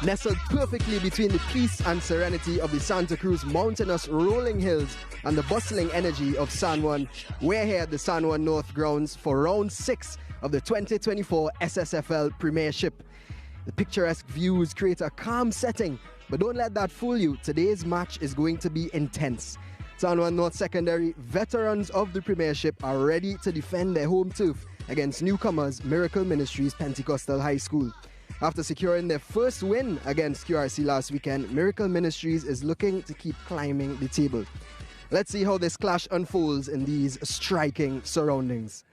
Nestled perfectly between the peace and serenity of the Santa Cruz mountainous rolling hills and the bustling energy of San Juan, we're here at the San Juan North grounds for round 6 of the 2024 SSFL Premiership. The picturesque views create a calm setting, but don't let that fool you. Today's match is going to be intense. San Juan North Secondary, veterans of the Premiership, are ready to defend their home turf against newcomers Miracle Ministries Pentecostal High School. After securing their first win against QRC last weekend, Miracle Ministries is looking to keep climbing the table. Let's see how this clash unfolds in these striking surroundings.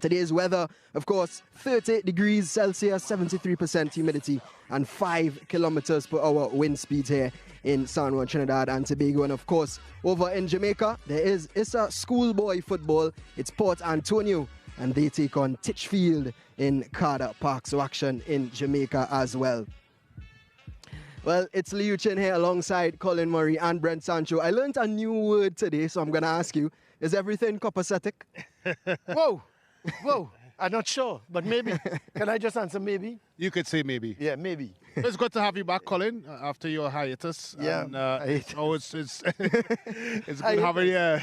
Today's weather, of course, 30 degrees Celsius, 73% humidity, and 5 kilometers per hour wind speed here in San Juan, Trinidad and Tobago. And of course, over in Jamaica, there is Issa schoolboy football. It's Port Antonio, and they take on Titchfield in Carter Park. So action in Jamaica as well. Well, it's Liu Chin here alongside Colin Murray and Brent Sancho. I learned a new word today, so I'm going to ask you, is everything copacetic? Whoa, I'm not sure, but maybe. Can I just answer maybe? You could say maybe. Yeah, maybe. It's good to have you back, Colin, after your hiatus. Yeah, and, it's good having you.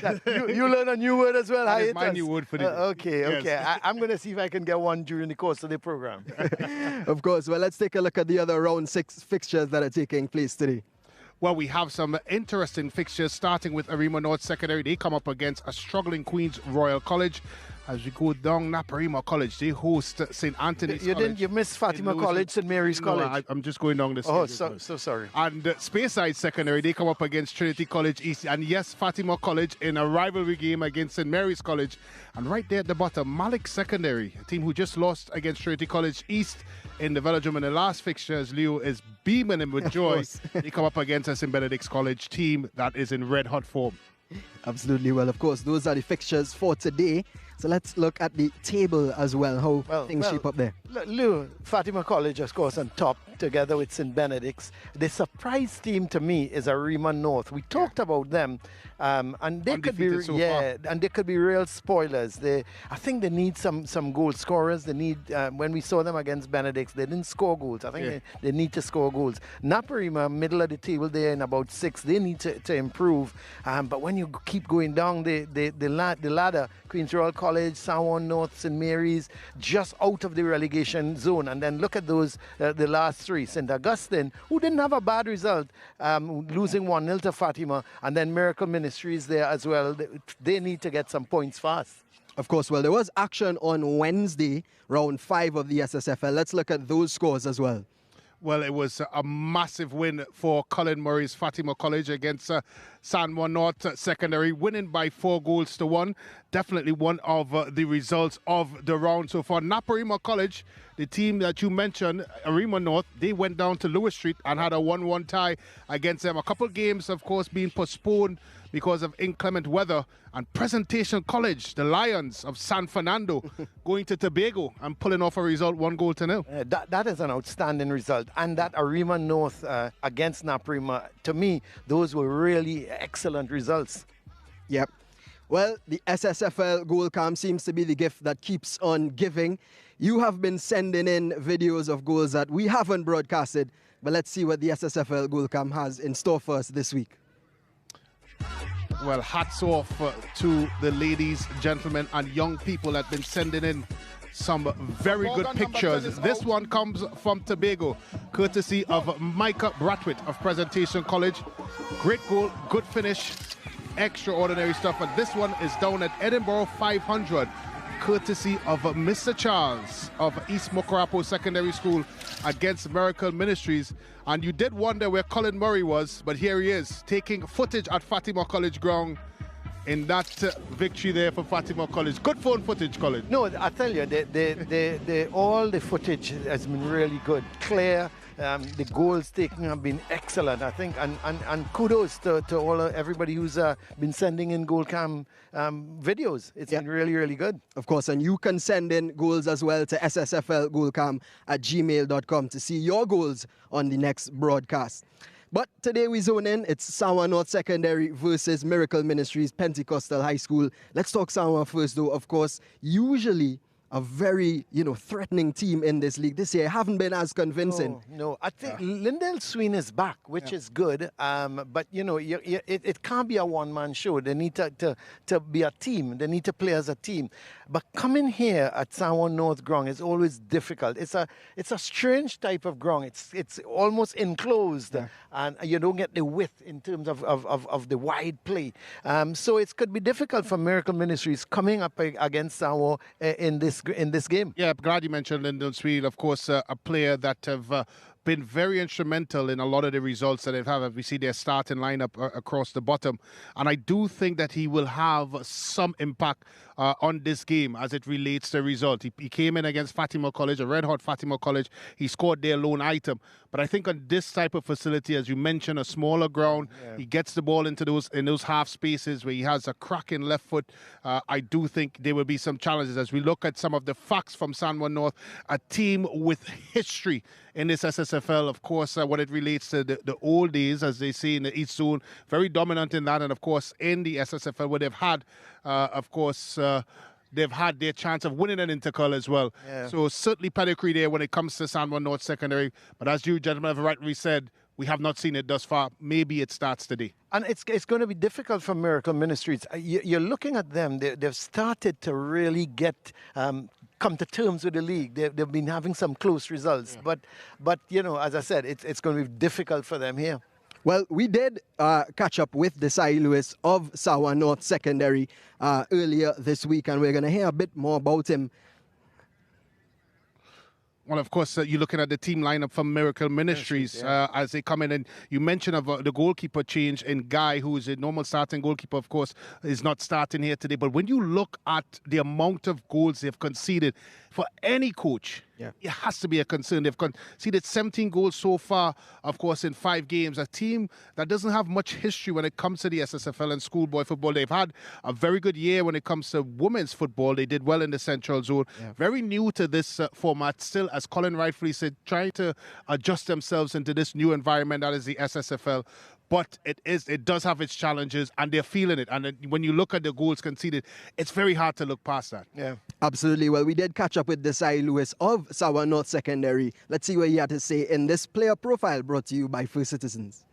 You learn a new word as well, That is hiatus? my new word for the day. Okay. Yes. I'm going to see if I can get one during the course of the program. Of course. Well, let's take a look at the other round 6 fixtures that are taking place today. Well, we have some interesting fixtures, starting with Arima North Secondary. They come up against a struggling Queen's Royal College. As we go down Naparima College, they host St. Anthony's College. You missed Fatima College, St. Mary's College. I'm just going down this. Oh, so sorry. And Speyside Secondary, they come up against Trinity College East. And yes, Fatima College in a rivalry game against St. Mary's College. And right there at the bottom, Malik Secondary, a team who just lost against Trinity College East in the Velodrome in the last fixture, as Leo is beaming him with joy. They come up against a St. Benedict's College team that is in red-hot form. Absolutely. Well, of course, those are the fixtures for today. So let's look at the table as well, how things shape up there. Fatima College, of course, on top, together with St. Benedict's. The surprise team to me is Arima North. We talked about them, and they could be and they could be real spoilers. I think they need some goal scorers. They need when we saw them against Benedict's, they didn't score goals. I think they need to score goals. Naparima, middle of the table, they're in about 6. They need to improve. But when you keep going down the ladder, Queen's Royal College, San Juan North, St. Mary's, just out of the relegation zone. And then look at those, the last 3. St. Augustine, who didn't have a bad result, losing 1-0 to Fatima, and then Miracle Ministries there as well. They need to get some points fast. Of course, well, there was action on Wednesday, round 5 of the SSFL. Let's look at those scores as well. Well, it was a massive win for Colin Murray's Fatima College against San Juan North Secondary, winning by 4-1. Definitely one of the results of the round so far. Naparima College, the team that you mentioned, Arima North, they went down to Lewis Street and had a 1-1 tie against them. A couple games, of course, being postponed because of inclement weather. And Presentation College, the Lions of San Fernando, going to Tobago and pulling off a result 1-0. That is an outstanding result. And that Arima North against Naparima, to me, those were really excellent results. Yep. Well, the SSFL Goal Cam seems to be the gift that keeps on giving. You have been sending in videos of goals that we haven't broadcasted, but let's see what the SSFL Goal Cam has in store for us this week. Well, hats off to the ladies, gentlemen, and young people that have been sending in some very good pictures. This one comes from Tobago, courtesy of Micah Bratwitt of Presentation College. Great goal, good finish, extraordinary stuff. And this one is down at Edinburgh 500, courtesy of Mr. Charles of East Mokarapo Secondary School against Miracle Ministries. And you did wonder where Colin Murray was, but here he is, taking footage at Fatima College ground in that victory there for Fatima College. Good phone footage, Colin. No, I tell you, all the footage has been really good, clear. The goals taken have been excellent, I think, and kudos to everybody who's been sending in goal cam videos. It's been really, really good. Of course, and you can send in goals as well to ssflgoalcam@gmail.com to see your goals on the next broadcast. But today we zone in. It's San Juan North Secondary versus Miracle Ministries Pentecostal High School. Let's talk San Juan first, though. Of course, usually a very, threatening team in this league this year. Haven't been as convincing. No. I think Lindell Sween is back, which is good. But, it can't be a one-man show. They need to be a team. They need to play as a team. But coming here at San Juan North ground is always difficult. It's a strange type of ground. It's almost enclosed, and you don't get the width in terms of the wide play. So it could be difficult for Miracle Ministries coming up against San Juan in this game. Yeah, glad you mentioned Lyndon Sweet, of course, a player that have been very instrumental in a lot of the results that they've had. We see their starting lineup across the bottom. And I do think that he will have some impact on this game as it relates to result. He came in against Fatima College, a red-hot Fatima College. He scored their lone item. But I think on this type of facility, as you mentioned, a smaller ground, he gets the ball into those half spaces where he has a cracking left foot. I do think there will be some challenges as we look at some of the facts from San Juan North, a team with history in this SSFL, of course, when it relates to the old days, as they say in the East Zone, very dominant in that. And, of course, in the SSFL, where they've had, they've had their chance of winning an intercol as well. Yeah. So certainly pedigree there when it comes to San Juan North Secondary. But as you gentlemen have rightly said, we have not seen it thus far. Maybe it starts today. And it's going to be difficult for Miracle Ministries. You're looking at them. They've started to really get come to terms with the league. They've been having some close results. Yeah. But as I said, it's going to be difficult for them here. Well, we did catch up with Desai Lewis of San Juan North Secondary earlier this week, and we're going to hear a bit more about him. Well, of course, you're looking at the team lineup from Miracle Ministries as they come in. And you mentioned of the goalkeeper change in Guy, who is a normal starting goalkeeper, of course, is not starting here today. But when you look at the amount of goals they've conceded, for any coach, it has to be a concern. They've conceded 17 goals so far, of course, in 5 games. A team that doesn't have much history when it comes to the SSFL and schoolboy football. They've had a very good year when it comes to women's football. They did well in the Central Zone. Yeah. Very new to this format still, as Colin rightfully said, trying to adjust themselves into this new environment that is the SSFL. But it does have its challenges, and they're feeling it. And when you look at the goals conceded, it's very hard to look past that. Yeah, absolutely. Well, we did catch up with Desai Lewis of San Juan North Secondary. Let's see what he had to say in this player profile brought to you by First Citizens.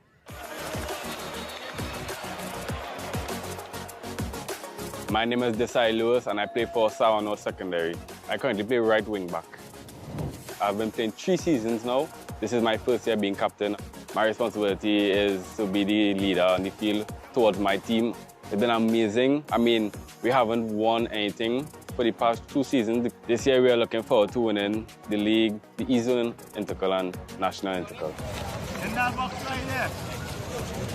My name is Desai Lewis, and I play for San Juan North Secondary. I currently play right wing back. I've been playing 3 seasons now. This is my first year being captain. My responsibility is to be the leader on the field towards my team. It's been amazing. I mean, we haven't won anything for the past 2 seasons. This year we are looking forward to winning the league, the East Zone Intercol and National Intercol. In that box right there.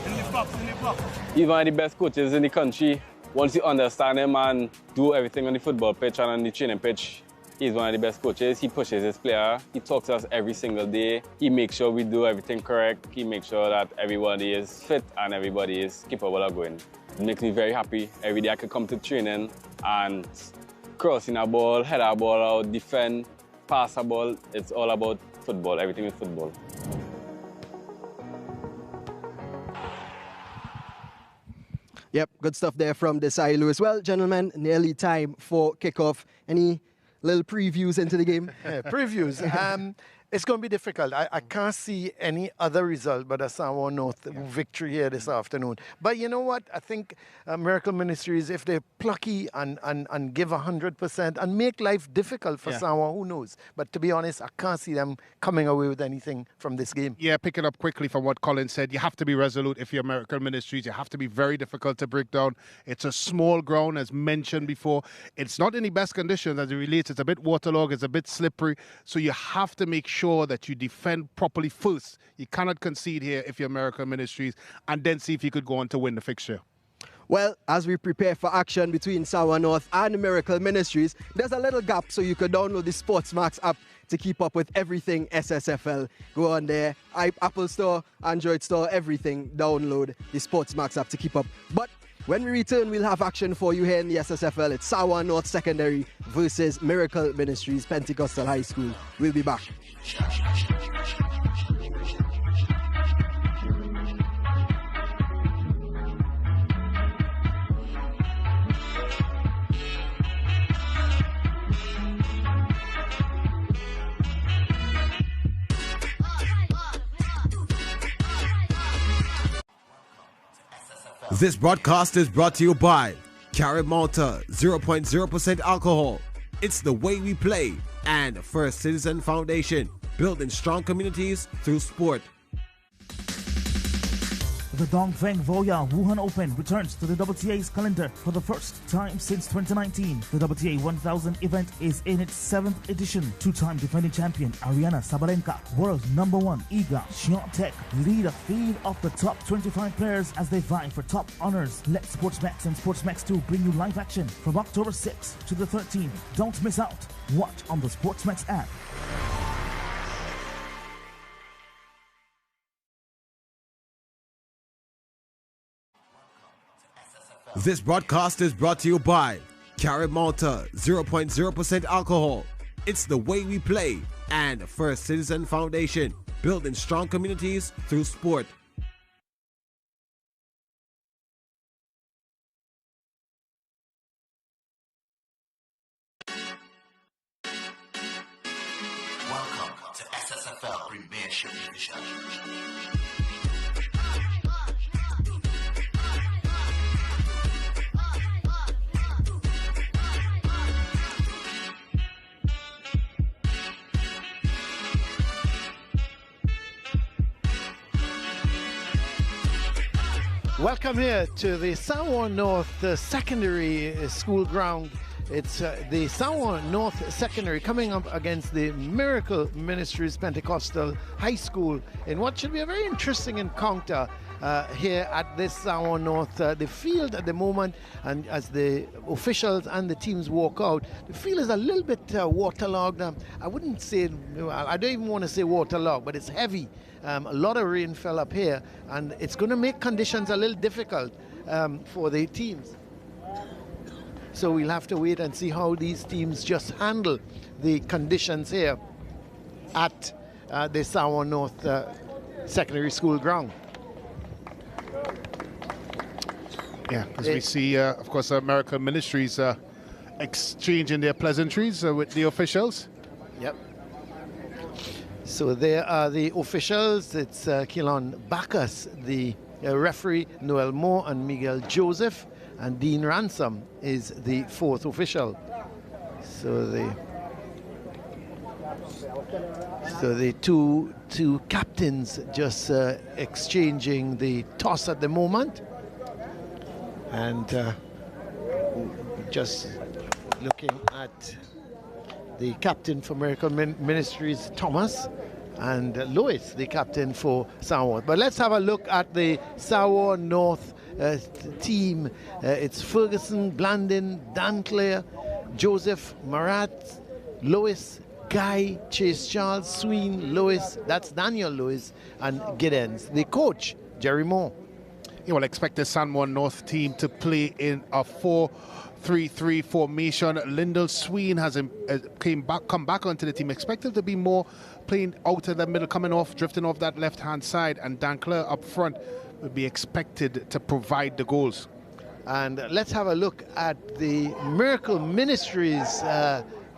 In the box. He's one of the best coaches in the country. Once you understand him and do everything on the football pitch and on the training pitch, he's one of the best coaches. He pushes his player. He talks to us every single day. He makes sure we do everything correct. He makes sure that everybody is fit and everybody is capable of going. It makes me very happy. Every day I can come to training and crossing a ball, head a ball out, defend, pass a ball. It's all about football. Everything is football. Yep, good stuff there from Desai Lewis. Well, gentlemen, nearly time for kickoff. Any little previews into the game? Previews. It's going to be difficult. I can't see any other result but a San Juan North victory here this afternoon. But you know what? I think Miracle Ministries, if they're plucky and give 100% and make life difficult for San Juan, who knows? But to be honest, I can't see them coming away with anything from this game. Yeah, picking up quickly from what Colin said, you have to be resolute if you're Miracle Ministries. You have to be very difficult to break down. It's a small ground, as mentioned before. It's not in the best conditions as it relates. It's a bit waterlogged. It's a bit slippery. So you have to make sure that you defend properly first. You cannot concede here if you're Miracle Ministries, and then see if you could go on to win the fixture. Well, as we prepare for action between San Juan North and Miracle Ministries, there's a little gap, so you could download the SportsMax app to keep up with everything SSFL. Go on there, Apple Store, Android Store, everything. Download the SportsMax app to keep up. But when we return, we'll have action for you here in the SSFL. It's San Juan North Secondary versus Miracle Ministries Pentecostal High School. We'll be back. This broadcast is brought to you by Carib Malta 0.0% alcohol. It's the way we play. And First Citizen Foundation, building strong communities through sport. The Dongfeng Voya Wuhan Open returns to the WTA's calendar for the first time since 2019. The WTA 1000 event is in its 7th edition. Two-time defending champion Ariana Sabalenka, world number 1 Iga Świątek lead a field of the top 25 players as they vie for top honors. Let SportsMax and SportsMax 2 bring you live action from October 6th to the 13th. Don't miss out. Watch on the SportsMax app. This broadcast is brought to you by Carib Malta 0.0% alcohol. It's the way we play. And First Citizen Foundation, building strong communities through sport. Welcome to SSFL Premiership Division. Welcome here to the Sawa North Secondary School ground. It's the Sawa North Secondary coming up against the Miracle Ministries Pentecostal High School in what should be a very interesting encounter here at this Sawa North. The field at the moment, and as the officials and the teams walk out, the field is a little bit waterlogged. I wouldn't say, I don't even want to say waterlogged, but it's heavy. A lot of rain fell up here, and it's going to make conditions a little difficult for the teams. So we'll have to wait and see how these teams just handle the conditions here at the Sawa North Secondary School ground. Yeah, as we see, of course, American Ministries exchanging their pleasantries with the officials. Yep. So there are the officials. It's Keelan Bacchus, the referee, Noel Moore and Miguel Joseph, and Dean Ransom is the 4th official. So the two captains just exchanging the toss at the moment, and just looking at the captain for Miracle Ministries, Thomas, and Lois, the captain for Sawa. But let's have a look at the Sawa North team. It's Ferguson, Blandin, Dan Clare, Joseph, Marat, Lois, Guy, Chase Charles, Sween, Lois, that's Daniel Lois, and Giddens. The coach, Jerry Moore. You will expect the San Juan North team to play in a 4-3-3 formation. Lyndall Sween has come back onto the team. Expected to be more playing out of the middle, drifting off that left-hand side, and Dan Clare up front would be expected to provide the goals. And let's have a look at the Miracle Ministries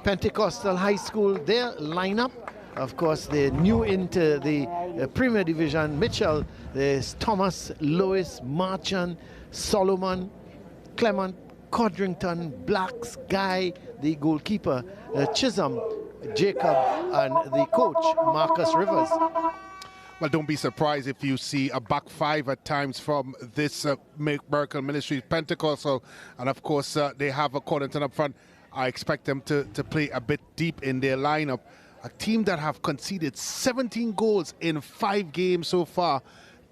Pentecostal High School, their lineup. Of course, they're new into the Premier Division. Mitchell, there's Thomas, Lois, Marchand, Solomon, Clement, Codrington, Blacks, Guy, the goalkeeper, Chisholm, Jacob, and the coach, Marcus Rivers. Well, don't be surprised if you see a back five at times from this Miracle Ministries Pentecostal. And of course, they have a Codrington up front. I expect them to play a bit deep in their lineup. A team that have conceded 17 goals in 5 games so far,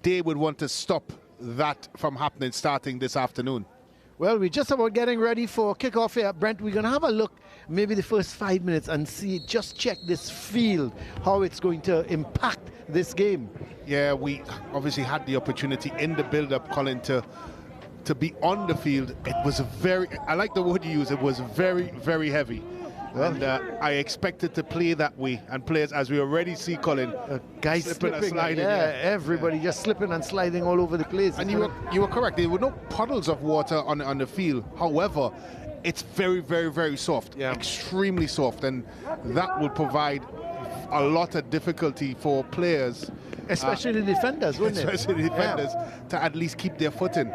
they would want to stop that from happening starting this afternoon. Well, we're just about getting ready for kickoff here, Brent. We're going to have a look, maybe the first 5 minutes, and see, just check this field, how it's going to impact this game. Yeah, we obviously had the opportunity in the build-up, Colin, to be on the field. It was I like the word you use, it was very, very heavy. And I expected to play that way, and players, as we already see, Colin, guys slipping and sliding. Everybody just slipping and sliding all over the place. And you were correct. There were no puddles of water on the field. However, it's very, very, very soft, extremely soft, and that will provide a lot of difficulty for players, especially the defenders, wouldn't it? Especially the defenders, to at least keep their footing.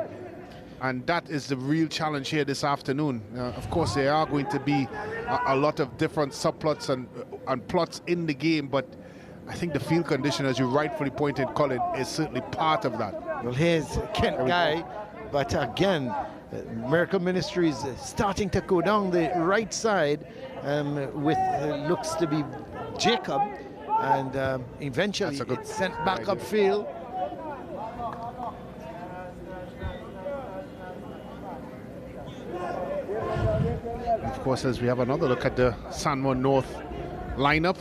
And that is the real challenge here this afternoon. Of course, there are going to be a lot of different subplots and plots in the game, but I think the field condition, as you rightfully pointed, Colin, is certainly part of that. Well, here's Kent Guy, but again, Miracle Ministries starting to go down the right side with looks to be Jacob, and eventually it's sent back upfield. Of course, as we have another look at the San Juan North lineup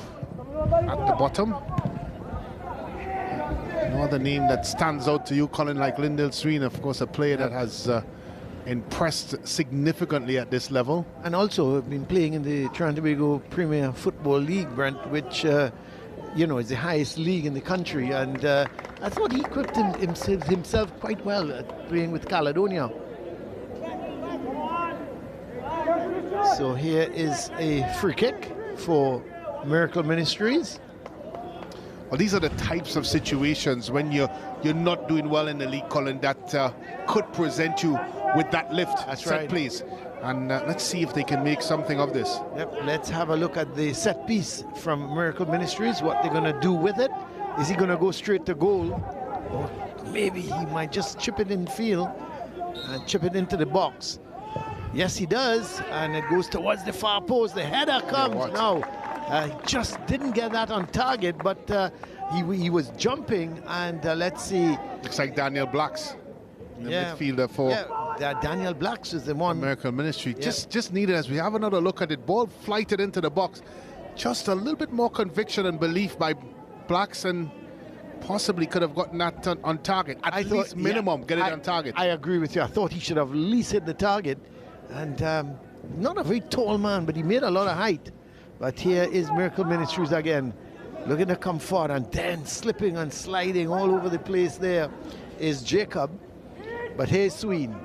at the bottom. No other name that stands out to you, Colin, like Lyndell Sween, of course, a player that has impressed significantly at this level. And also been playing in the Trinidad and Tobago Premier Football League, Brent, which, you know, is the highest league in the country. And I thought he equipped himself quite well at playing with Caledonia. So here is a free kick for Miracle Ministries. Well, these are the types of situations when you're not doing well in the league, Colin, that could present you with that lift. That's right. Please. And let's see if they can make something of this. Yep, let's have a look at the set piece from Miracle Ministries, what they're going to do with it. Is he going to go straight to goal? Or maybe he might just chip it in field and chip it into the box. Yes, he does, and it goes towards the far post. The header comes now. Just didn't get that on target, but he was jumping, and let's see. Looks like Daniel Blacks, the midfielder for Daniel Blacks is the one. Miracle Ministry. Just needed, as we have another look at it, ball flighted into the box. Just a little bit more conviction and belief by Blacks, and possibly could have gotten that on target. At least minimum, get it on target. I agree with you. I thought he should have at least hit the target. And not a very tall man, but he made a lot of height. But here is Miracle Ministries again, looking to come forward, and then slipping and sliding all over the place. There is Jacob, but here's Sween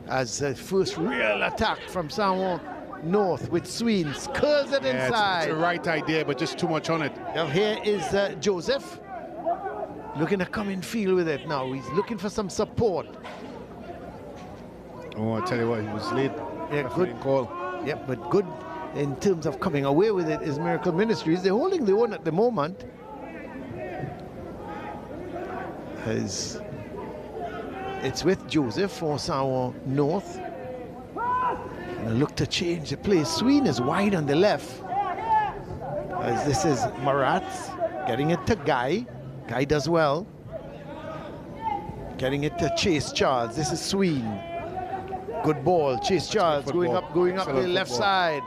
as the first real attack from San Juan North with Sween. Curls it inside. It's the right idea, but just too much on it. Now here is Joseph, looking to come in field with it now. He's looking for some support. Oh, I tell you what, he was late. Yeah, good call. Yep, but good in terms of coming away with it is Miracle Ministries. They're holding the own at the moment. As it's with Joseph for San Juan North. And look to change the play. Sween is wide on the left. As this is Marat getting it to Guy. Guy does well. Getting it to Chase Charles. This is Sween. Good ball. Chase Charles going up the left side.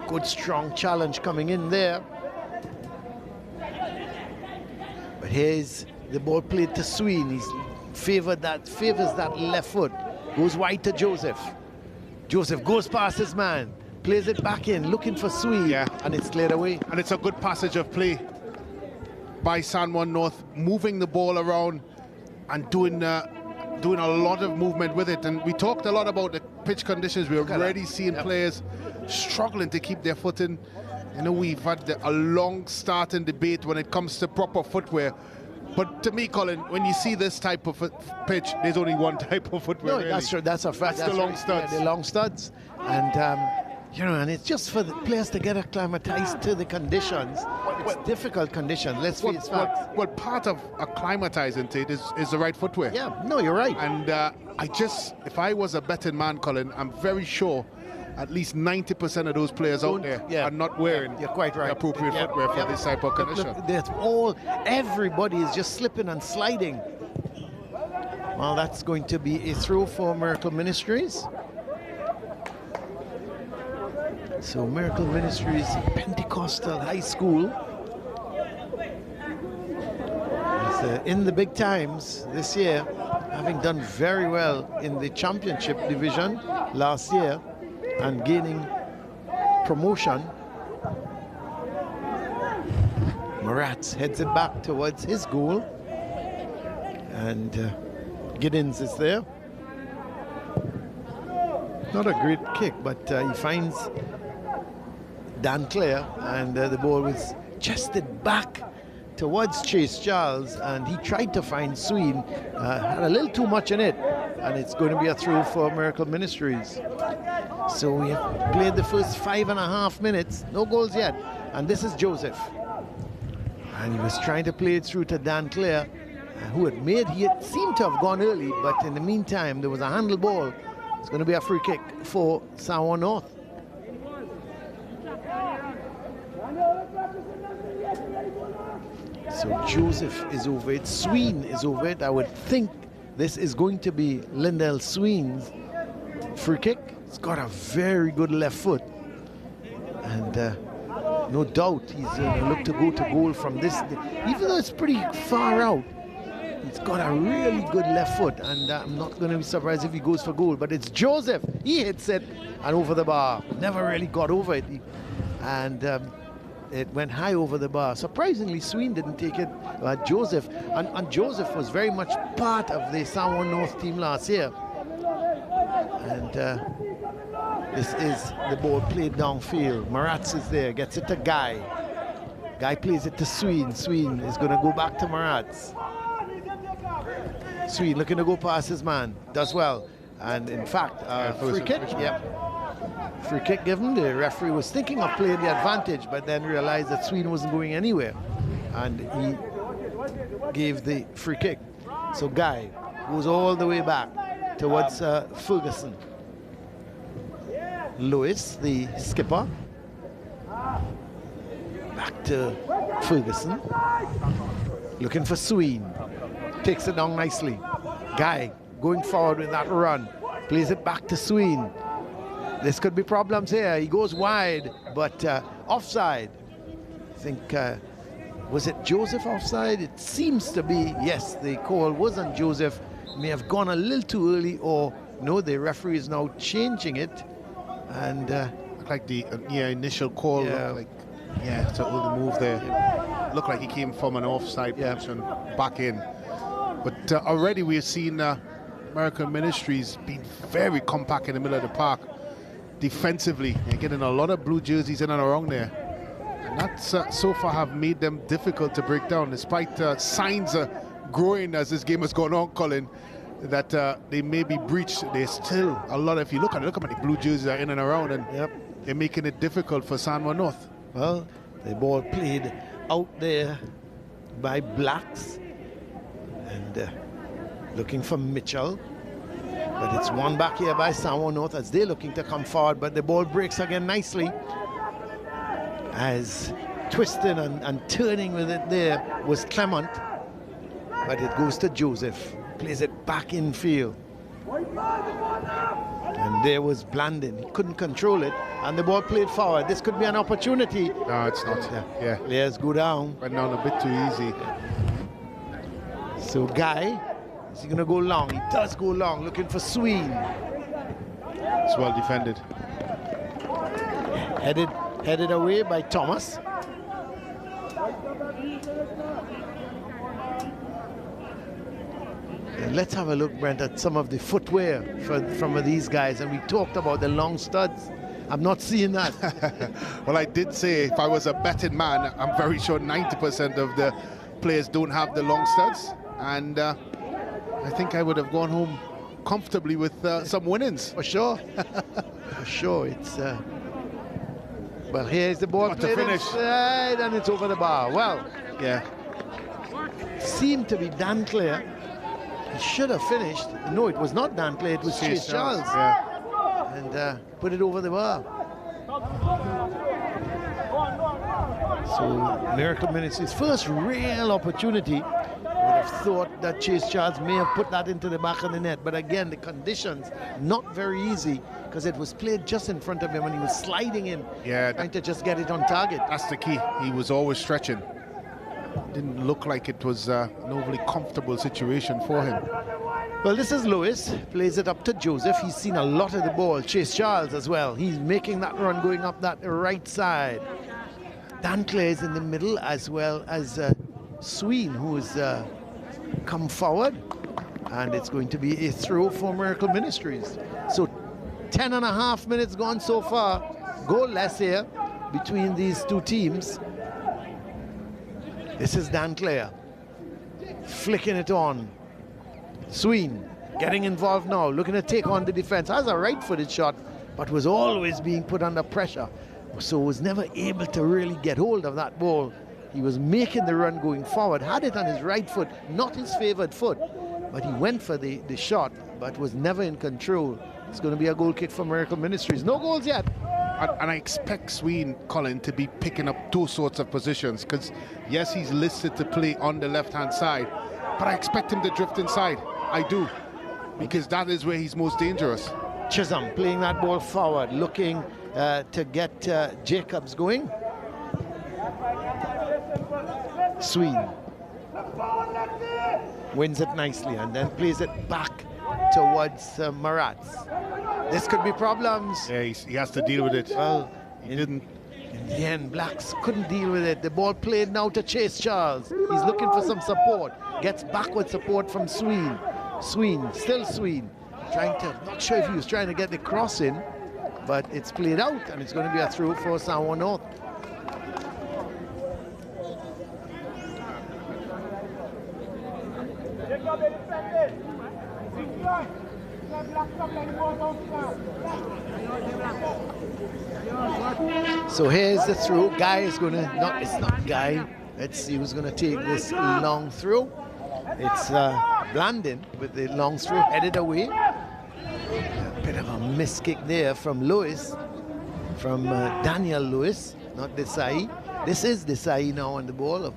Good strong challenge coming in there. But here's the ball played to Sween. He's favors that left foot. Goes wide to Joseph. Joseph goes past his man. Plays it back in, looking for Sween. Yeah. And it's cleared away. And it's a good passage of play by San Juan North, moving the ball around and doing a lot of movement with it. And we talked a lot about the pitch conditions. We're already seeing players struggling to keep their footing. You know, we've had a long starting debate when it comes to proper footwear. But to me, Colin, when you see this type of pitch, there's only one type of footwear. No, really. that's true. That's a fact. That's the long studs. Yeah, the long studs. And, you know, and it's just for the players to get acclimatized to the conditions. It's difficult conditions. Let's face facts. Well, part of acclimatizing to it is the right footwear. Yeah, no, you're right. And if I was a betting man, Colin, I'm very sure at least 90% of those players out there are not wearing you're quite right. the appropriate footwear for this type of condition. Look, everybody is just slipping and sliding. Well, that's going to be a throw for Miracle Ministries. So Miracle Ministries Pentecostal High School is in the big times this year, having done very well in the championship division last year and gaining promotion. Marat heads it back towards his goal, and Giddens is there. Not a great kick, but he finds Dan Clare, and the ball was chested back towards Chase Charles, and he tried to find Sween, had a little too much in it, and it's going to be a throw for Miracle Ministries. So we have played the first 5.5 minutes, no goals yet, and this is Joseph. And he was trying to play it through to Dan Clare, who he had seemed to have gone early, but in the meantime there was a handle ball. It's going to be a free kick for San Juan North. So Joseph is over it, Sween is over it. I would think this is going to be Lindell Sween's free kick. He's got a very good left foot, and no doubt he's looked to go to goal from this. Even though it's pretty far out, he's got a really good left foot, and I'm not going to be surprised if he goes for goal. But it's Joseph. He hits it and over the bar. Never really got over it, and it went high over the bar. Surprisingly, Sween didn't take it. Joseph, and Joseph was very much part of the San Juan North team last year. And this is the ball played downfield. Maratz is there, gets it to Guy. Guy plays it to Sween. Sween is going to go back to Maratz. Sween looking to go past his man, does well. And in fact, free kick, free kick given. The referee was thinking of playing the advantage, but then realized that Sween wasn't going anywhere, and he gave the free kick. So Guy goes all the way back towards Ferguson. Lewis, the skipper, back to Ferguson, looking for Sween. Takes it down nicely. Guy going forward with that run, plays it back to Sween. This could be problems here. He goes wide, but offside. I think, was it Joseph offside? It seems to be, yes, the call was on Joseph. May have gone a little too early, or no, the referee is now changing it. And like the initial call, so the move there. Looked like he came from an offside position back in. But already we've seen American Ministries being very compact in the middle of the park. Defensively, they're getting a lot of blue jerseys in and around there. And that's so far have made them difficult to break down, despite signs growing as this game has gone on, Colin, that they may be breached. There's still a lot. If you look at it, look how many blue jerseys are in and around, and they're making it difficult for San Juan North. Well, the ball played out there by Blacks, and looking for Mitchell. But it's won back here by San Juan North as they're looking to come forward, but the ball breaks again nicely. As twisting and turning with it there was Clement, but it goes to Joseph. Plays it back in field. And there was Blandon. He couldn't control it, and the ball played forward. This could be an opportunity. No, it's not. Players go down. Went down a bit too easy. So Guy, is he going to go long? He does go long, looking for Sween. It's well defended. Headed away by Thomas. And let's have a look, Brent, at some of the footwear from these guys. And we talked about the long studs. I'm not seeing that. Well, I did say if I was a betting man, I'm very sure 90% of the players don't have the long studs. And I think I would have gone home comfortably with some winnings. For sure. For sure. It's well, here's the ball played inside, and it's over the bar. Well, seemed to be Dan Clare. He should have finished. No, it was not Dan Clare, it was Chase Charles. And put it over the bar. So Miracle Ministries' first real opportunity. Would have thought that Chase Charles may have put that into the back of the net, but again, the conditions not very easy, because it was played just in front of him and he was sliding in, trying to just get it on target. That's the key. He was always stretching. Didn't look like it was an overly comfortable situation for him. Well, this is Lewis, plays it up to Joseph. He's seen a lot of the ball. Chase Charles as well. He's making that run going up that right side. Dan Clare is in the middle, as well as Sween, who's come forward, and it's going to be a throw for Miracle Ministries. So 10.5 minutes gone so far, goalless here between these two teams. This is Dan Clare. Flicking it on. Sween getting involved now, looking to take on the defense. Has a right-footed shot, but was always being put under pressure. So was never able to really get hold of that ball. He was making the run going forward, had it on his right foot, not his favored foot, but he went for the shot, but was never in control. It's going to be a goal kick for Miracle Ministries. No goals yet. And I expect Sween, Colin, to be picking up those sorts of positions, because yes, he's listed to play on the left-hand side, but I expect him to drift inside. I do, because that is where he's most dangerous. Chisholm playing that ball forward, looking to get Jacobs going. Sween wins it nicely and then plays it back towards Maratz. This could be problems. Yeah, he has to deal with it. Well, he didn't. In the end, Blacks couldn't deal with it. The ball played now to Chase Charles. He's looking for some support. Gets backward support from Sween. Still Sween. Trying to, not sure if he was trying to get the cross in, but it's played out and it's going to be a throw for Samoa North. So here's the throw. Guy is going to, it's not Guy. Let's see who's going to take this long throw. It's Blandon with the long throw headed away. A bit of a miss kick there from Lewis, from Daniel Lewis, not Desai. This is Desai now on the ball.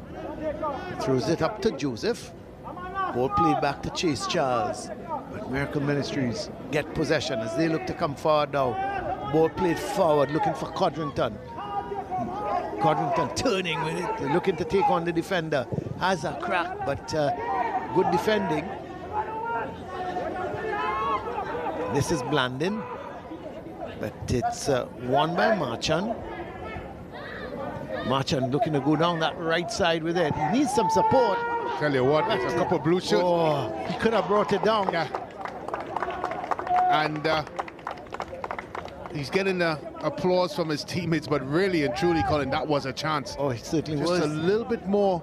Throws it up to Joseph. Ball played back to Chase Charles. But Miracle Ministries get possession as they look to come forward now. Ball played forward, looking for Codrington. Codrington turning with it, looking to take on the defender. Has a crack, but good defending. This is Blandon, but it's won by Marchand. Marchand looking to go down that right side with it. He needs some support. Tell you what, there's a couple of blue shirts. Oh, he could have brought it down. Yeah. And he's getting applause from his teammates, but really and truly, Colin, that was a chance. Oh, it certainly Just was. a little bit more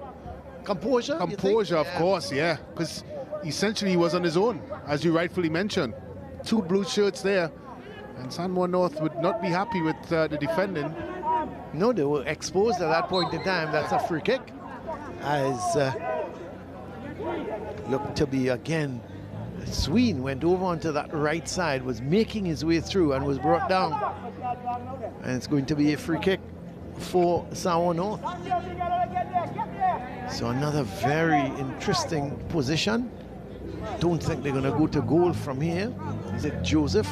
composure. Composure, of course, yeah. Because essentially he was on his own, as you rightfully mentioned. 2 blue shirts there, and Samoa North would not be happy with the defending. No, they were exposed at that point in time. That's a free kick. As looked to be again, Sween went over onto that right side, was making his way through and was brought down. And it's going to be a free kick for Samoa North. So another very interesting position. Don't think they're going to go to goal from here. Is it Joseph?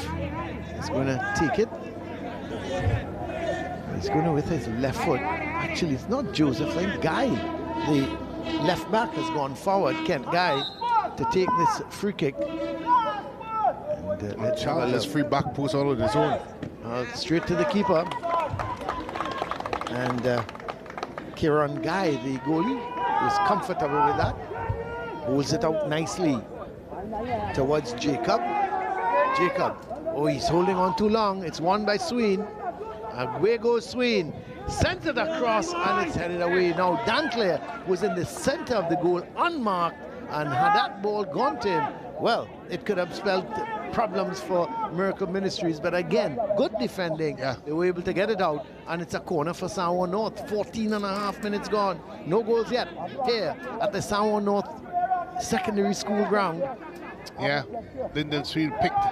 He's going to take it. He's going to with his left foot. Actually, it's not Joseph, I think Guy. The left back has gone forward, Kent Guy, to take this free kick. And let's have a look. Free back post all on his own. Straight to the keeper. And Kieran Guy, the goalie, is comfortable with that. Holds it out nicely towards Jacob. Oh, he's holding on too long. It's won by Sween. Away goes Sween. Sent it across and it's headed away. Now Danclair was in the center of the goal, unmarked, and had that ball gone to him, well, it could have spelled problems for Miracle Ministries. But again, good defending. Yeah. They were able to get it out, and it's a corner for Samoa North. 14.5 minutes gone. No goals yet here at the Samoa North Secondary School ground. Yeah, Lyndon Sween picked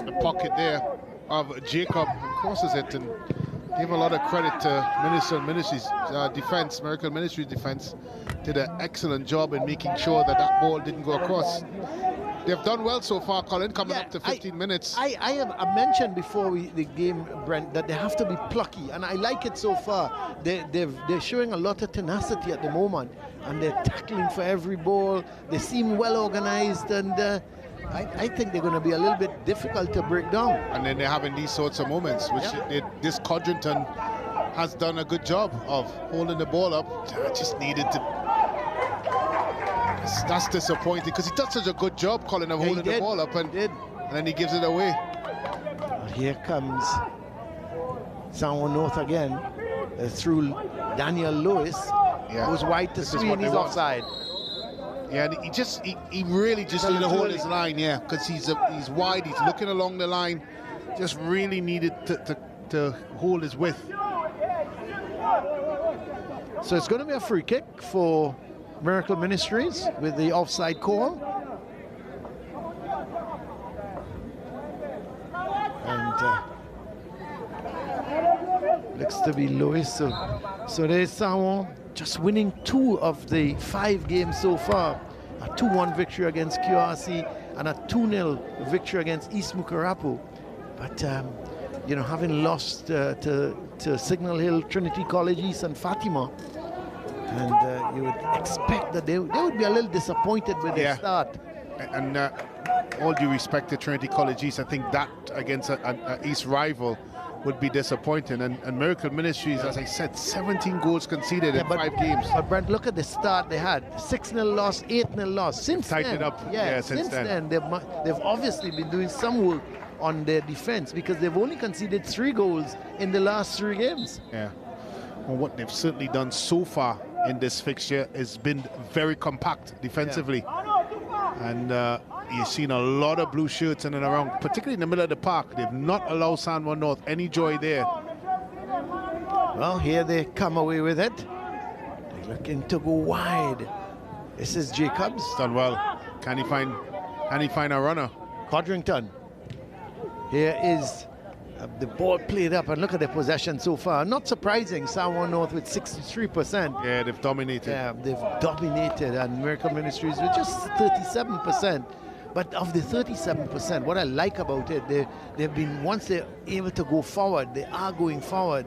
the pocket there of Jacob and crosses it, and give a lot of credit to Ministries defense, Miracle Ministries defense. Did an excellent job in making sure that that ball didn't go across. They've done well so far, Colin, coming up to 15 minutes. I mentioned before the game, Brent, that they have to be plucky, and I like it so far. They're showing a lot of tenacity at the moment, and they're tackling for every ball. They seem well organized, and I think they're going to be a little bit difficult to break down. And then they're having these sorts of moments, which this Codrington has done a good job of holding the ball up. Just needed to. That's disappointing because he does such a good job, Colin, of holding the ball up, and then he gives it away. Here comes Samoa North again through Daniel Lewis. Yeah. Goes wide to Sweeney, he's offside. Yeah, and he really just needed to hold his line, yeah, because he's wide, he's looking along the line, just really needed to hold his width. So it's going to be a free kick for Miracle Ministries with the offside call. And looks to be Lewis. So there's someone just winning 2 of the 5 games so far. A 2-1 victory against QRC and a 2-0 victory against East Mukarapu. But, you know, having lost to Signal Hill, Trinity College East and Fatima, and you would expect that they would be a little disappointed with their start. And all due respect to Trinity College East, I think that against an East rival would be disappointing. And Miracle Ministries, as I said, 17 goals conceded in 5 games. But Brent, look at the start they had. 6-0 loss, 8-0 loss. Since Tighten then, it up. Yeah, since then they've obviously been doing some work on their defense, because they've only conceded 3 goals in the last 3 games. Yeah. Well, what they've certainly done so far in this fixture has been very compact defensively. And you've seen a lot of blue shirts in and around, particularly in the middle of the park. They've not allowed San Juan North any joy there. Well, here they come away with it. They're looking to go wide. This is Jacobs. Done well. Can he find a runner? Codrington. Here is the ball played up, and look at the possession so far. Not surprising, San Juan North with 63%. Yeah, they've dominated. Yeah, they've dominated, and Miracle Ministries with just 37%. But of the 37%, what I like about it, they've been, once they're able to go forward, they are going forward,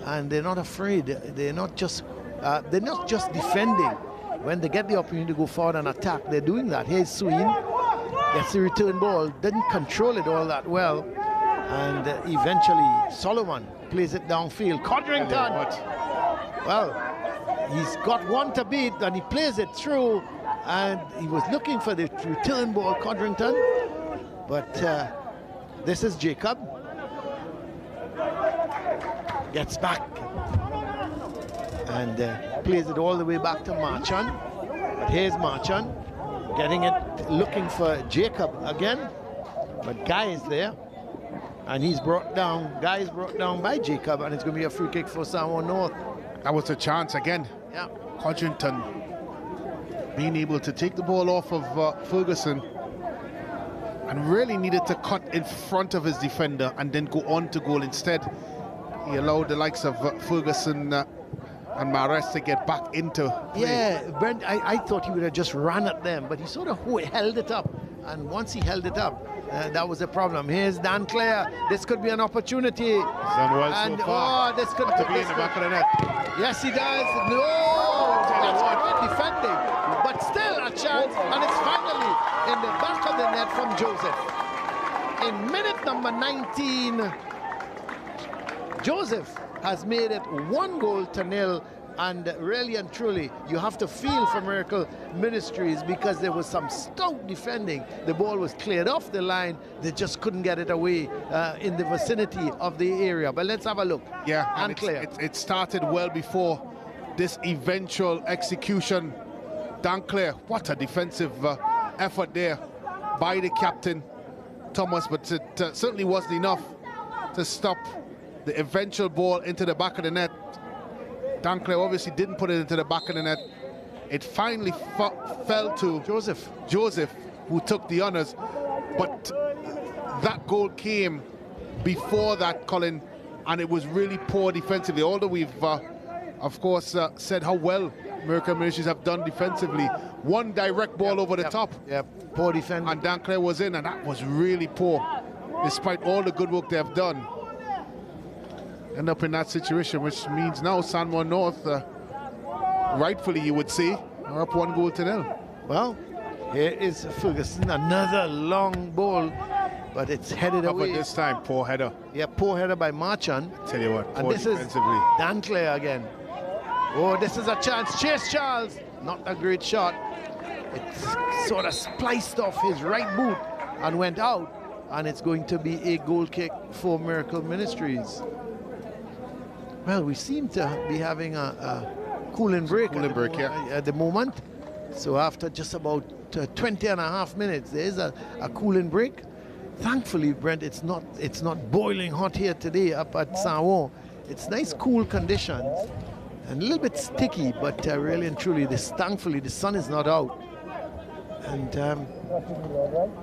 and they're not afraid. They're not just defending. When they get the opportunity to go forward and attack, they're doing that. Here's Sween, gets the return ball, didn't control it all that well, and eventually Solomon plays it downfield. Codrington, well, he's got one to beat, and he plays it through, and he was looking for the return ball, Codrington, but this is Jacob. Gets back and plays it all the way back to Marchand. But here's Marchand getting it, looking for Jacob again, but Guy is there, and he's brought down. Guy is brought down by Jacob, and it's going to be a free kick for San Juan North. That was a chance again. Yeah. Codrington being able to take the ball off of Ferguson, and really needed to cut in front of his defender and then go on to goal. Instead, he allowed the likes of Ferguson and Mares to get back into play. Yeah, Brent, I thought he would have just run at them, but he sort of held it up, and once he held it up, that was a problem. Here's Dan Clare. This could be an opportunity. He's done well and so far. this could be in the back of the net. Yes, he does. No, that's great defending, but still a chance, and it's finally in the back of the net from Joseph. In minute number 19, Joseph has made it 1-0, and really and truly, you have to feel for Miracle Ministries, because there was some stout defending. The ball was cleared off the line. They just couldn't get it away in the vicinity of the area. But let's have a look. Yeah, and it started well before this eventual execution. Dan Clare, what a defensive effort there by the captain, Thomas, but it certainly wasn't enough to stop the eventual ball into the back of the net. Dan Clare obviously didn't put it into the back of the net. It finally fell to Joseph, who took the honors. But that goal came before that, Colin, and it was really poor defensively. Although we've, of course, said how well Miracle Ministries have done defensively. One direct ball over the top. Yeah, poor defending. And Dan Clare was in, and that was really poor, despite all the good work they have done. End up in that situation, which means now San Juan North, rightfully you would say, are up 1-0. Well, here is Ferguson, another long ball, but it's headed away. But this time, poor header. Yeah, poor header by Marchand. Tell you what, and this is Dan Clare again. Oh, this is a chance. Chase Charles, not a great shot. It sort of spliced off his right boot and went out, and it's going to be a goal kick for Miracle Ministries. Well, we seem to be having a cooling break. Cooling break, At the moment. So after just about 20 and a half minutes, there is a cooling break. Thankfully, Brent, it's not boiling hot here today up at San Juan. It's nice, cool conditions and a little bit sticky, but really and truly, thankfully, the sun is not out. And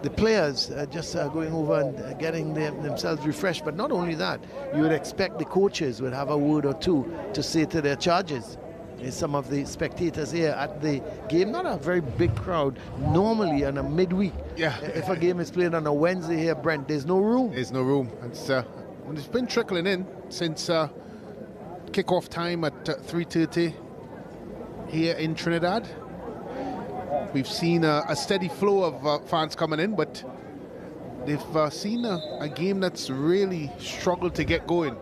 the players are just going over and getting themselves refreshed. But not only that, you would expect the coaches would have a word or two to say to their charges. Some of the spectators here at the game, not a very big crowd. Normally on a midweek, if a game is played on a Wednesday here, Brent, there's no room. There's no room. It's been trickling in since kickoff time at 3:30 here in Trinidad. We've seen a steady flow of fans coming in, but they've seen a game that's really struggled to get going.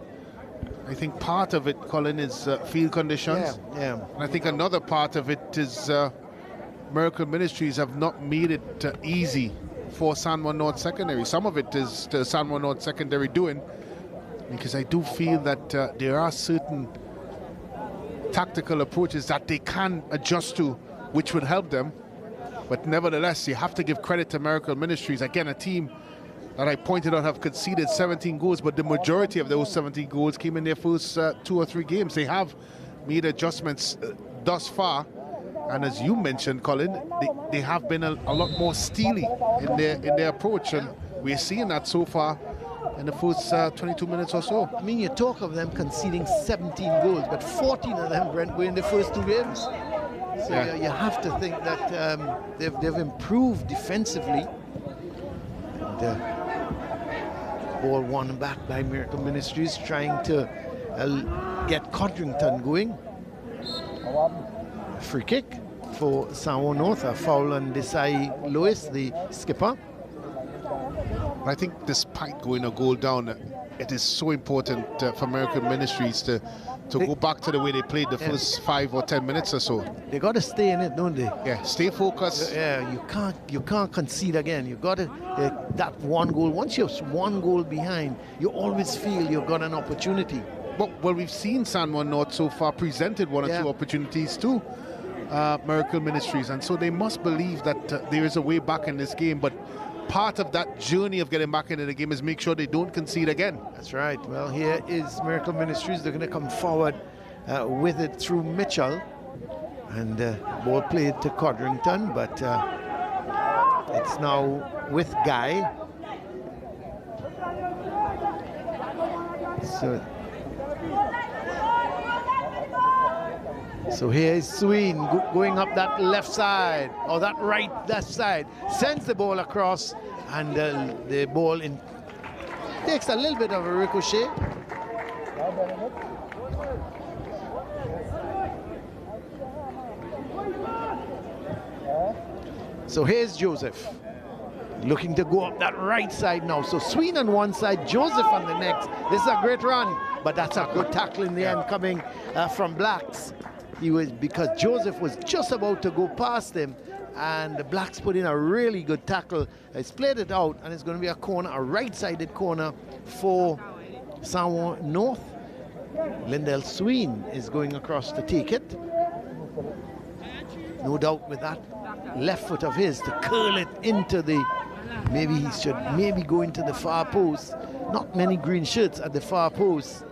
I think part of it, Colin, is field conditions. Yeah. And I think another part of it is Miracle Ministries have not made it easy for San Juan North Secondary. Some of it is the San Juan North Secondary doing, because I do feel that there are certain tactical approaches that they can adjust to, which would help them. But nevertheless, you have to give credit to Miracle Ministries. Again, a team that I pointed out have conceded 17 goals, but the majority of those 17 goals came in their first 2 or 3 games. They have made adjustments thus far, and as you mentioned, Colin, they have been a lot more steely in their approach, and we're seeing that so far in the first 22 minutes or so. I mean, you talk of them conceding 17 goals, but 14 of them, Brent, were in the first 2 games. So you have to think that they've improved defensively. And, ball won back by Miracle Ministries, trying to get Codrington going. Free kick for San Juan North, a foul on Desai Lewis, the skipper. I think despite going a goal down, it is so important for Miracle Ministries to go back to the way they played the first 5 or 10 minutes or so. They got to stay in it, don't they? Yeah, stay focused. Yeah, you can't concede again. You got to that one goal. Once you're 1 goal behind, you always feel you've got an opportunity. Well, we've seen San Juan North so far presented 1 or 2 opportunities to Miracle Ministries, and so they must believe that there is a way back in this game. But part of that journey of getting back into the game is make sure they don't concede again. That's right. Well, here is Miracle Ministries. They're going to come forward with it through Mitchell, and ball played to Codrington, but it's now with Guy. So here is Sween going up that left side, or that left side, sends the ball across, and the ball takes a little bit of a ricochet. So here's Joseph, looking to go up that right side now. So Sween on one side, Joseph on the next. This is a great run, but that's a good tackle in the end coming from Blacks. Because Joseph was just about to go past him, and the Blacks put in a really good tackle. They split it out, and it's going to be a corner, a right-sided corner for San Juan North. Lindell Sween is going across to take it. No doubt with that left foot of his to curl it into the, maybe he should go into the far post. Not many green shirts at the far post.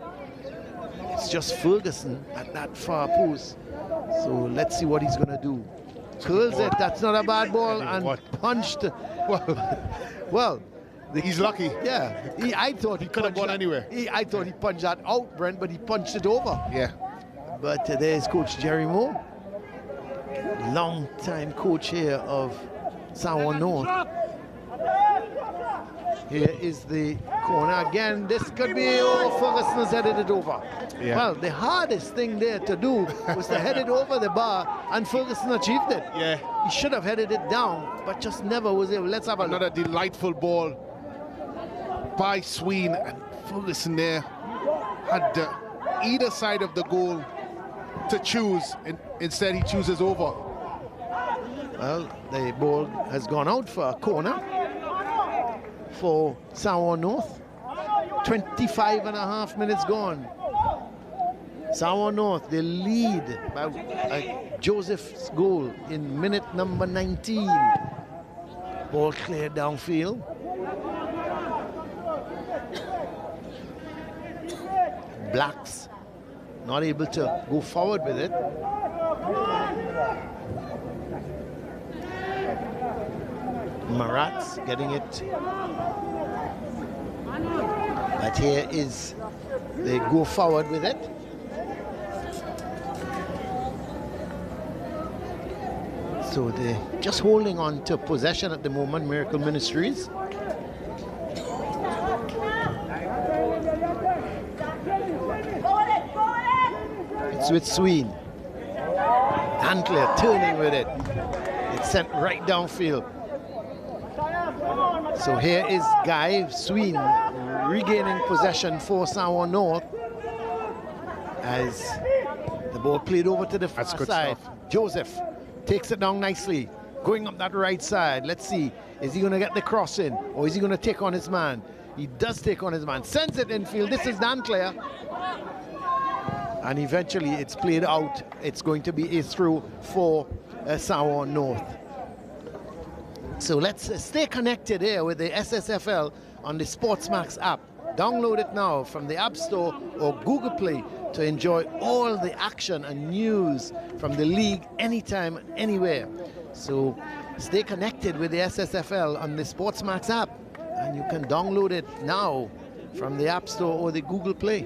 It's just Ferguson at that far post. So let's see what he's going to do. Curls it, that's not a bad ball, and punched. Well, he's lucky. Yeah, I thought he could have gone anywhere. I thought he punched that out, Brent, but he punched it over. Yeah. But there's Coach Jerry Moore, long-time coach here of San Juan North. Here is the corner again. This could be, Ferguson has headed it over. Yeah. Well, the hardest thing there to do was to head it over the bar, and Ferguson achieved it. Yeah. He should have headed it down, but just never was able. Let's have another delightful ball by Sween, and Ferguson there had either side of the goal to choose, and instead he chooses over. Well, the ball has gone out for a corner for San Juan North. 25 and a half minutes gone. Samoa North, they lead by Joseph's goal in minute number 19. Ball cleared downfield. Blacks not able to go forward with it. Marats getting it. But here is, they go forward with it. So they're just holding on to possession at the moment, Miracle Ministries. It's with Sween. Antler turning with it. It's sent right downfield. So here is Guy Sween regaining possession for Samoa North as the ball played over to the far side. Joseph takes it down nicely, going up that right side. Let's see, is he going to get the cross in, or is he going to take on his man? He does take on his man, sends it infield. This is Danclair. And eventually it's played out. It's going to be a throw for Samoa North. So let's stay connected here with the SSFL on the SportsMax app. Download it now from the App Store or Google Play to enjoy all the action and news from the league anytime, anywhere. So stay connected with the SSFL on the SportsMax app, and you can download it now from the App Store or the Google Play.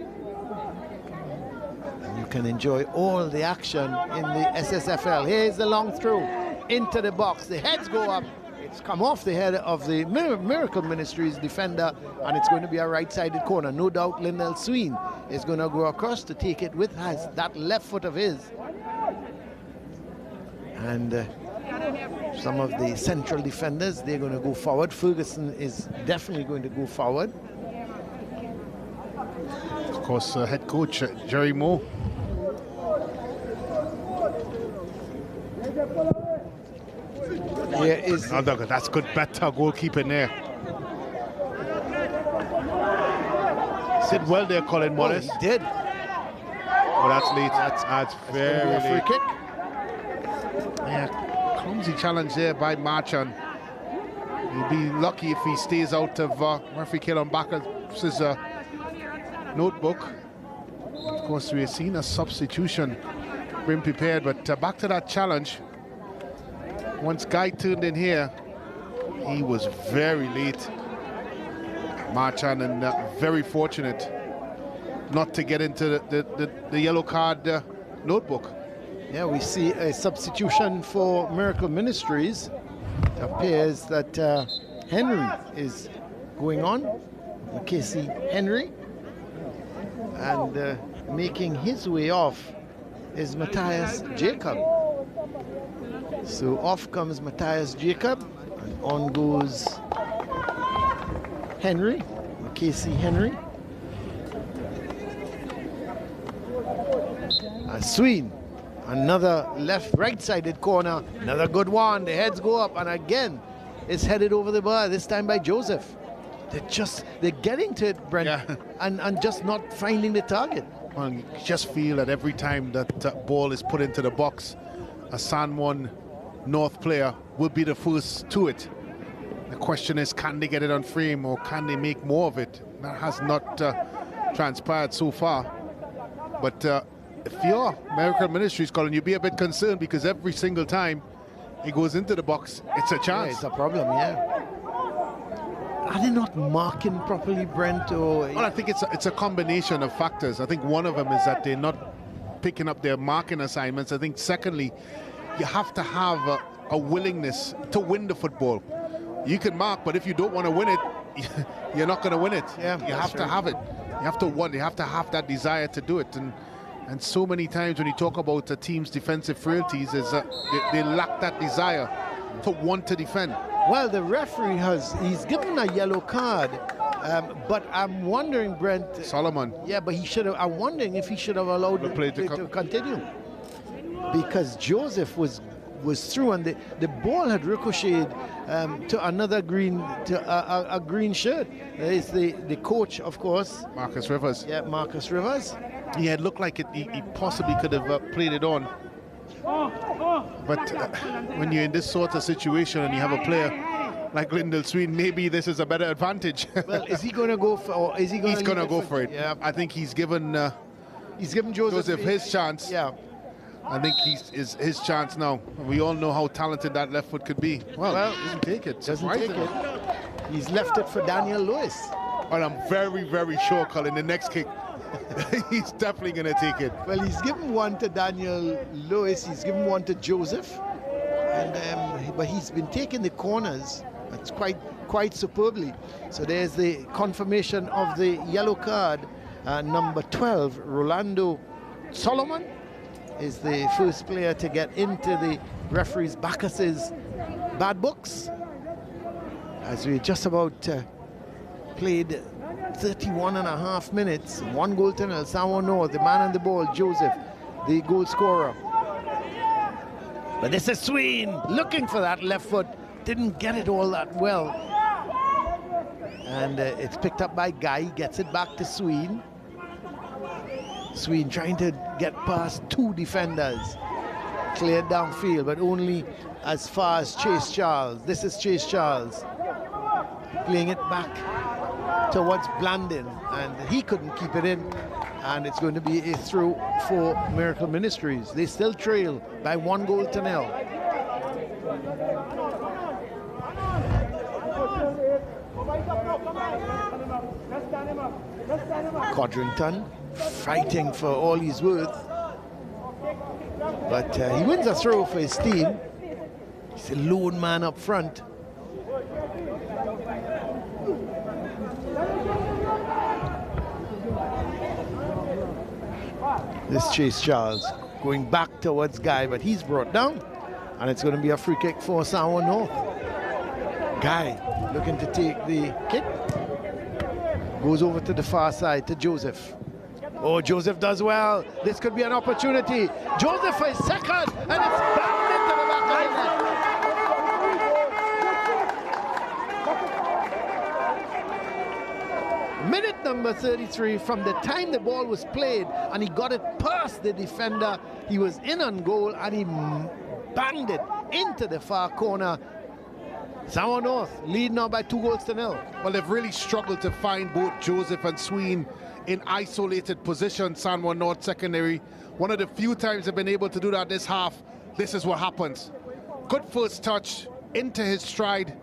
And you can enjoy all the action in the SSFL. Here's the long throw into the box. The heads go up. It's come off the head of the Miracle Ministries defender, and it's going to be a right-sided corner. No doubt Lindell Sween is going to go across to take it with that left foot of his. And some of the central defenders, they're going to go forward. Ferguson is definitely going to go forward. Of course, head coach Jerry Moore. Here is that's good, better goalkeeping there. Did well there, Colin Wallace. He did. Oh, that's late. That's very late. Free kick. Yeah, clumsy challenge there by Marchand. He'll be lucky if he stays out of Murphy Killen Bacchus' notebook. Of course, we've seen a substitution being prepared, but back to that challenge. Once Guy turned in here, he was very late. Marchand, and very fortunate not to get into the yellow card notebook. Yeah, we see a substitution for Miracle Ministries. It appears that Henry is going on, Casey Henry, and making his way off is Matthias Jacob. So off comes Matthias Jacob, and on goes Henry, Casey Henry. Sween, another right-sided corner, another good one. The heads go up, and again, it's headed over the bar, this time by Joseph. They're getting to it, Brent, yeah. and just not finding the target. Well, you just feel that every time that ball is put into the box, a San Juan North player will be the first to it. The question is, can they get it on frame, or can they make more of it? That has not transpired so far. But if you're Miracle Ministries, Colin, you'd be a bit concerned, because every single time he goes into the box, it's a chance. Yeah, it's a problem, yeah. Are they not marking properly, Brent? Or well, I think it's a combination of factors. I think one of them is that they're not picking up their marking assignments. I think secondly, you have to have a willingness to win the football. You can mark, but if you don't want to win it, you're not going to win it. Yeah, you have to have it. You have to want. You have to have that desire to do it. And so many times when you talk about a team's defensive frailties, is they lack that desire to want to defend. Well, the referee he's given a yellow card, but I'm wondering, Brent. Solomon. Yeah, but he should have. I'm wondering if he should have allowed the play to continue, because Joseph was through, and the ball had ricocheted to another green, a green shirt. It's the coach, of course, Marcus Rivers. Yeah, Marcus Rivers. Yeah, it looked like he possibly could have played it on. But when you're in this sort of situation and you have a player like Lyndall Sween, maybe this is a better advantage. Well, is he going to go for, or is he going to? He's going to go for it. Yeah. I think he's given Joseph his chance. Yeah. I think is his chance now. We all know how talented that left foot could be. Well, he doesn't take it. Doesn't take it. He's left it for Daniel Lewis. And I'm very, very sure, Colin, the next kick, he's definitely going to take it. Well, he's given one to Daniel Lewis. He's given one to Joseph. And but he's been taking the corners. That's quite superbly. So there's the confirmation of the yellow card. Number 12, Rolando Solomon, is the first player to get into the referee's Bacchus's bad books. As we just about played 31.5 minutes, 1 goal to nil. Samoa North, the man on the ball, Joseph, the goal scorer. But this is Sween looking for that left foot. Didn't get it all that well. And it's picked up by Guy, gets it back to Sween. Sween trying to get past 2 defenders. Cleared downfield, but only as far as Chase Charles. This is Chase Charles playing it back towards Blandon, and he couldn't keep it in. And it's going to be a throw for Miracle Ministries. They still trail by 1 goal to nil. Codrington fighting for all he's worth, but he wins a throw for his team. He's a lone man up front. This Chase Charles going back towards Guy, but he's brought down, and it's going to be a free kick for Samoa North. Guy looking to take the kick. Goes over to the far side to Joseph. Oh, Joseph does well. This could be an opportunity. Joseph for his second, and it's banged into the back of the net. Minute number 33, from the time the ball was played and he got it past the defender, he was in on goal and he banged it into the far corner. Samoa North lead now by 2 goals to nil. Well, they've really struggled to find both Joseph and Sween in isolated position. Samoa North secondary, one of the few times they've been able to do that this half. This is what happens. Good first touch into his stride,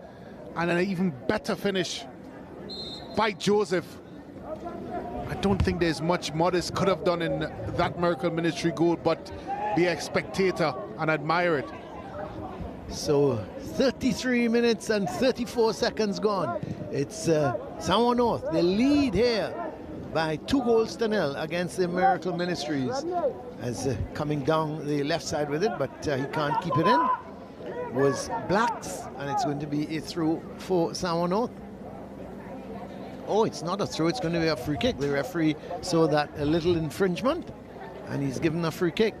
and an even better finish by Joseph. I don't think there's much Modest could have done in that Miracle Ministry goal, but be a spectator and admire it. So 33 minutes and 34 seconds gone. It's Samoa North, the lead here by 2 goals to nil against the Miracle Ministries. As coming down the left side with it, but he can't keep it in, was Blacks, and it's going to be a throw for Samoa North. Oh, it's not a throw, it's going to be a free kick. The referee saw that a little infringement, and he's given a free kick.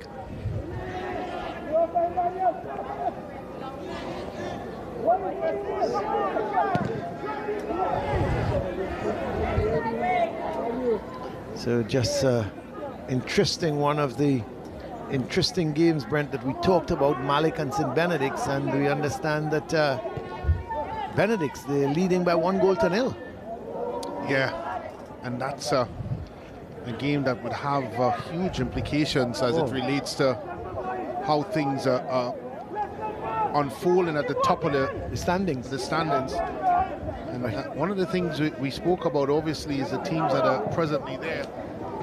So just interesting, one of the interesting games, Brent, that we talked about, Malik and St. Benedict's, and we understand that Benedict's, they're leading by 1 goal to nil. Yeah, and that's a game that would have huge implications as it relates to how things are unfolding at the top of the standings. And one of the things we spoke about, obviously, is the teams that are presently there.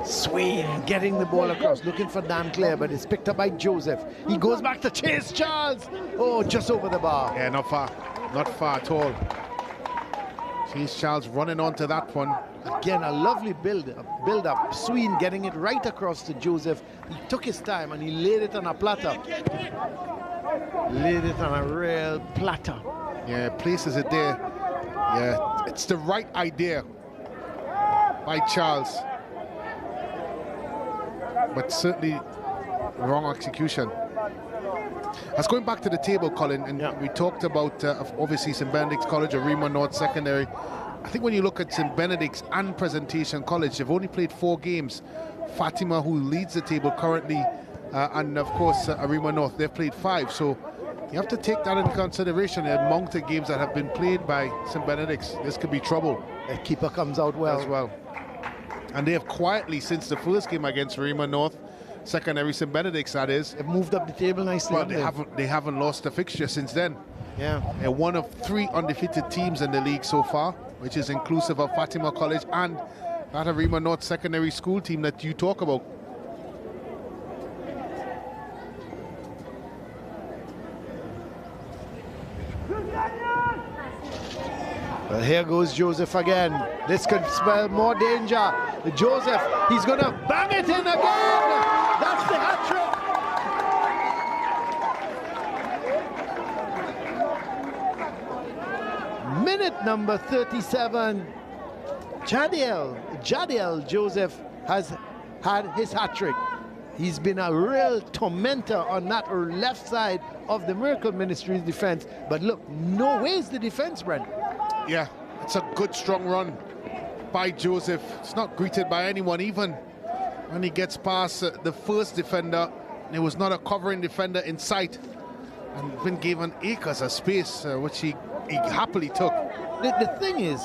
Sween getting the ball across, looking for Dan Clare, but it's picked up by Joseph. He goes back to Chase Charles. Oh, just over the bar. Yeah, not far at all. Chase Charles running onto that one. Again, a lovely build-up. Sween getting it right across to Joseph. He took his time and he laid it on a platter. Laid it on a real platter. Yeah, places it there. Yeah, it's the right idea by Charles, but certainly wrong execution. That's going back to the table, Colin, and we talked about obviously St. Benedict's College or Rima North Secondary. I think when you look at St. Benedict's and Presentation College, they've only played 4 games, Fatima, who leads the table currently, and of course Arima North. They've played 5, so you have to take that into consideration. The amount of games that have been played by St. Benedict's, this could be trouble. The keeper comes out well. As well. And they have quietly, since the first game against Arima North, secondary St. Benedict's that is, they've moved up the table nicely. Well, they haven't lost a fixture since then. Yeah. They're one of 3 undefeated teams in the league so far, which is inclusive of Fatima College and that Arima North secondary school team that you talk about. Well, here goes Joseph again. This could spell more danger. Joseph, he's going to bang it in again. That's the hat trick. Minute number 37. Jadiel Joseph has had his hat trick. He's been a real tormentor on that left side of the Miracle Ministries defense. But look, no ways the defense, Brent. Yeah, it's a good strong run by Joseph. It's not greeted by anyone, even when he gets past the first defender. There was not a covering defender in sight, and been given acres of space, which he happily took. The thing is,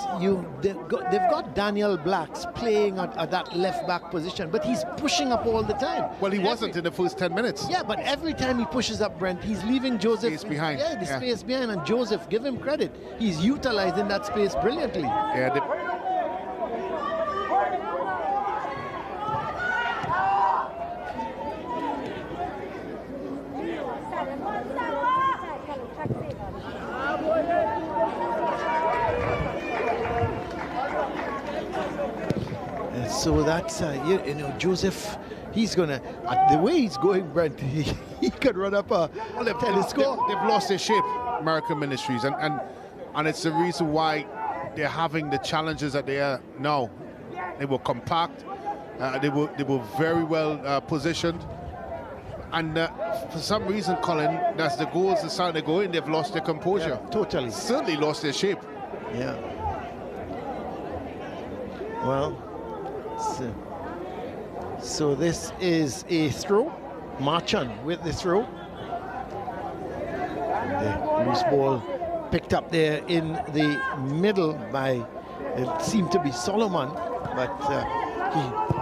they've got Daniel Blacks playing at that left back position, but he's pushing up all the time. Well, he wasn't in the first 10 minutes. Yeah, but every time he pushes up, Brent, he's leaving Joseph space behind. Yeah, the space behind, and Joseph, give him credit, he's utilizing that space brilliantly. Yeah. So that's, you know, Joseph, he's going to, the way he's going, Brent, he could run up a tennis score. They've lost their shape, American Ministries, and it's the reason why they're having the challenges that they are now. They were compact, they were very well positioned, and for some reason, Colin, as the goals are starting to go in, they've lost their composure. Yeah, totally. Certainly lost their shape. Yeah. Well, so this is a throw. Marchand with the throw. The loose ball picked up there in the middle by, it seemed to be Solomon, but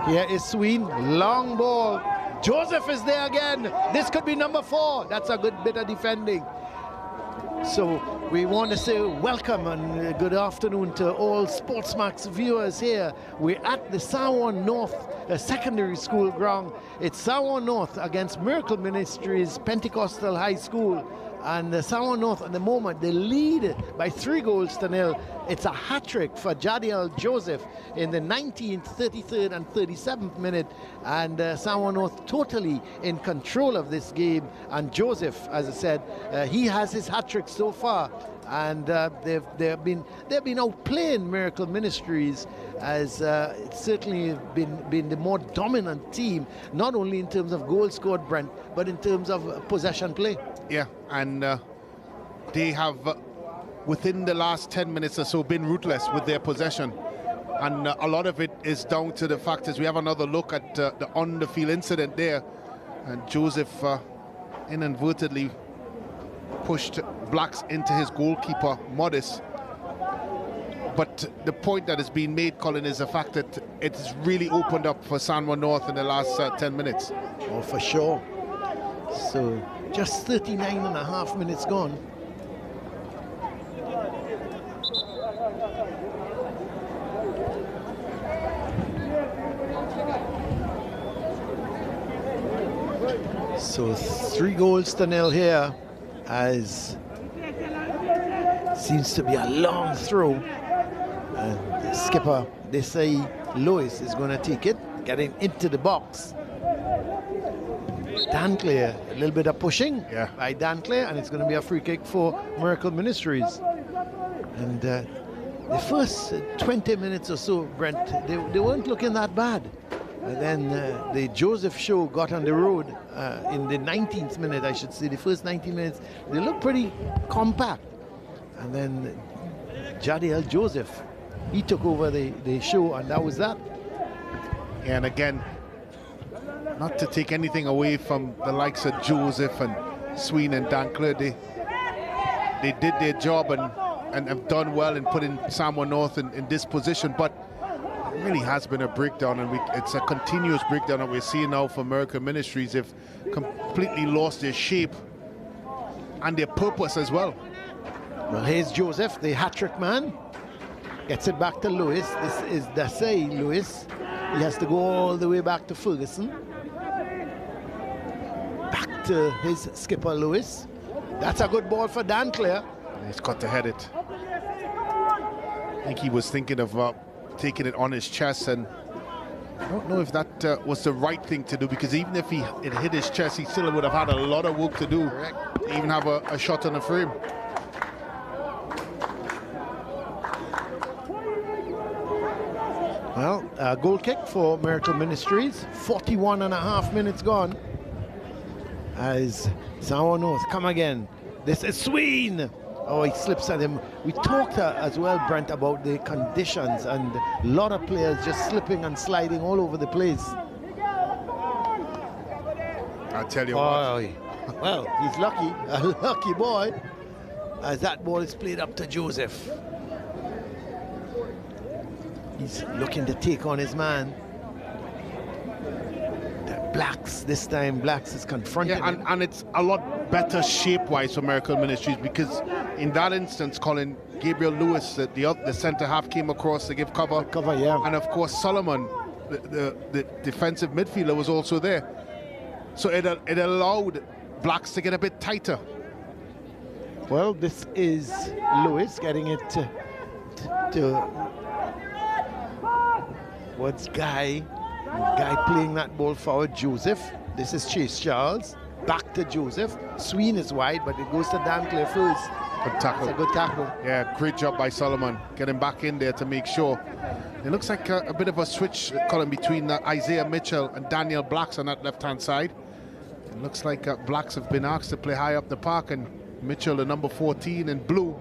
here is Sween, long ball. Joseph is there again. This could be number 4. That's a good bit of defending. So we want to say welcome and good afternoon to all SportsMax viewers here. We're at the Sawan North Secondary School ground. It's Sawan North against Miracle Ministries Pentecostal High School. And Sawan North at the moment, they lead by 3-0. It's a hat-trick for Jadiel Joseph in the 19th, 33rd and 37th minute. And Sawan North totally in control of this game. And Joseph, as I said, he has his hat-trick so far. And they've been outplaying Miracle Ministries, as it's certainly been the more dominant team, not only in terms of goals scored, Brent, but in terms of possession play. Yeah, and they have, within the last 10 minutes or so, been ruthless with their possession. And a lot of it is down to the fact as we have another look at the on-the-field incident there. And Joseph inadvertently pushed Blacks into his goalkeeper, Modest. But the point that is being made, Colin, is the fact that it's really opened up for Sanwa North in the last 10 minutes. Oh, for sure. So just 39.5 minutes gone. So 3-0 here, as seems to be a long throw. And the skipper, they say Lois is going to take it, getting into the box. Danclair, a little bit of pushing by Danclair, and it's going to be a free kick for Miracle Ministries. And the first 20 minutes or so, Brent, they weren't looking that bad. And then the Joseph show got on the road in the 19th minute, I should say, the first 19 minutes. They looked pretty compact. And then Jadiel Joseph, he took over the show, and that was that. And again, not to take anything away from the likes of Joseph and Sween and Dankler, they did their job and have done well in putting Samoa North in this position, but it really has been a breakdown, and it's a continuous breakdown that we're seeing now for American Ministries. They've completely lost their shape and their purpose as well. Well, here's Joseph, the hat-trick man. Gets it back to Lewis. This is Dasei Lewis. He has to go all the way back to Ferguson. Back to his skipper, Lewis. That's a good ball for Dankler. He's got to head it. I think he was thinking of taking it on his chest, and I don't know if that was the right thing to do, because even if it hit his chest, he still would have had a lot of work to do. Correct. To even have a shot on the frame. Well, a goal kick for Miracle Ministries. 41.5 minutes gone. As Samoa North come again. This is Sween. Oh, he slips at him. We talked as well, Brent, about the conditions, and a lot of players just slipping and sliding all over the place. I'll tell you what. Well, he's lucky, a lucky boy, as that ball is played up to Joseph. He's looking to take on his man. Blacks, this time Blacks is confronting him. And it's a lot better shape-wise for Miracle Ministries, because in that instance, Colin, Gabriel Lewis, the centre half, came across to give cover. And of course Solomon, the defensive midfielder, was also there. So it allowed Blacks to get a bit tighter. Well, this is Lewis getting it to what's Guy playing that ball forward, Joseph. This is Chase Charles, back to Joseph. Sween is wide, but it goes to Dankler first. Good tackle. That's a good tackle. Yeah, great job by Solomon, getting back in there to make sure. It looks like a bit of a switch, Colin, between Isaiah Mitchell and Daniel Blacks on that left-hand side. It looks like Blacks have been asked to play high up the park, and Mitchell, the number 14 in blue,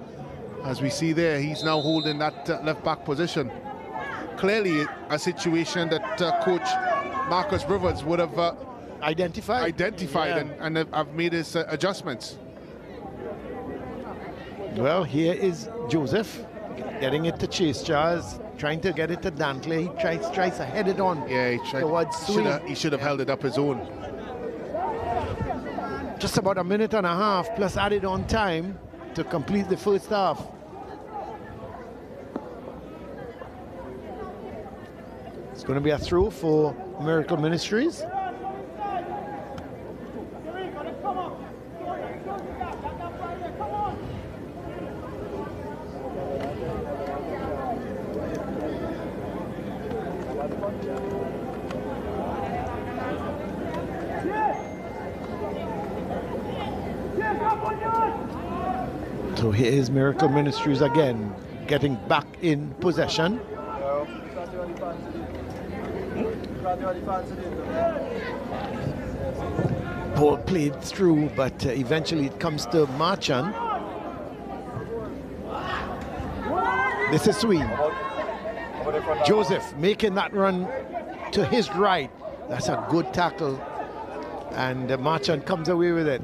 as we see there, he's now holding that left-back position. Clearly a situation that Coach Marcus Rivers would have identified yeah. and have made his adjustments. Well, here is Joseph getting it to Chase Charles, trying to get it to Dankler. He tries to head it on. Yeah, he tried. He should have held it up his own. Just about a minute and a half plus added on time to complete the first half. It's going to be a throw for Miracle Ministries. So here is Miracle Ministries again, getting back in possession. Ball played through, but eventually it comes to Marchand. This is Sween. Joseph making that run to his right. That's a good tackle. And Marchand comes away with it.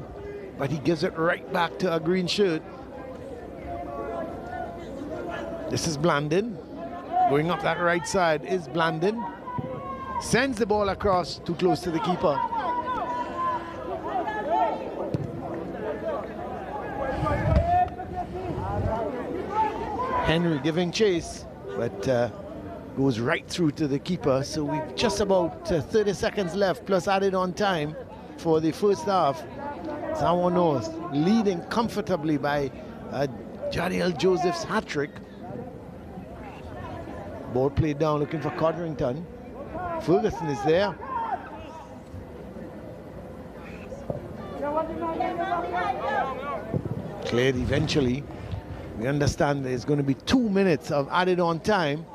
But he gives it right back to a green shirt. This is Blandon. Going up that right side is Blandon. Sends the ball across, too close to the keeper. Henry giving chase, but goes right through to the keeper. So we've just about 30 seconds left, plus added on time for the first half. Samoa North leading comfortably by Jadiel Joseph's hat-trick. Ball played down, looking for Codrington. Ferguson is there. Cleared eventually. We understand there's going to be 2 minutes of added on time.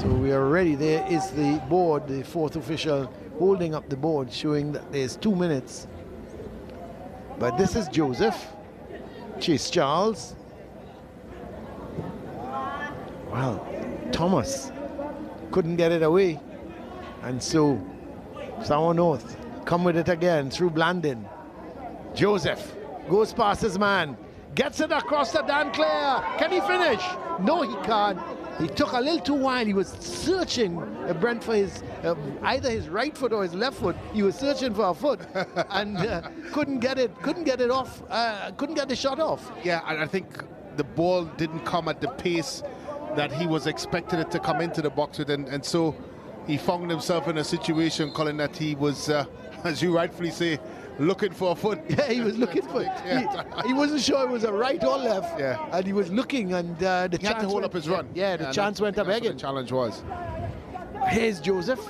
So we are ready. There is the board, the fourth official holding up the board, showing that there's 2 minutes. But this is Joseph. Chase Charles. Well, Thomas couldn't get it away, and so Sour North come with it again through Blandin. Joseph goes past his man, gets it across to Dan Clare. Can he finish? No, he can't. He took a little too while. He was searching, Brent, for his either his right foot or his left foot. He was searching for a foot and couldn't get it off. Couldn't get the shot off. Yeah, and I think the ball didn't come at the pace that he was expecting it to come into the box with, and so he found himself in a situation, Colin, that he was, as you rightfully say, looking for a foot. Yeah, he was looking for it. He wasn't sure it was a right or left. Yeah. And he was looking, and he had to hold up his run. Yeah, the chance went up again. The challenge was. Here's Joseph,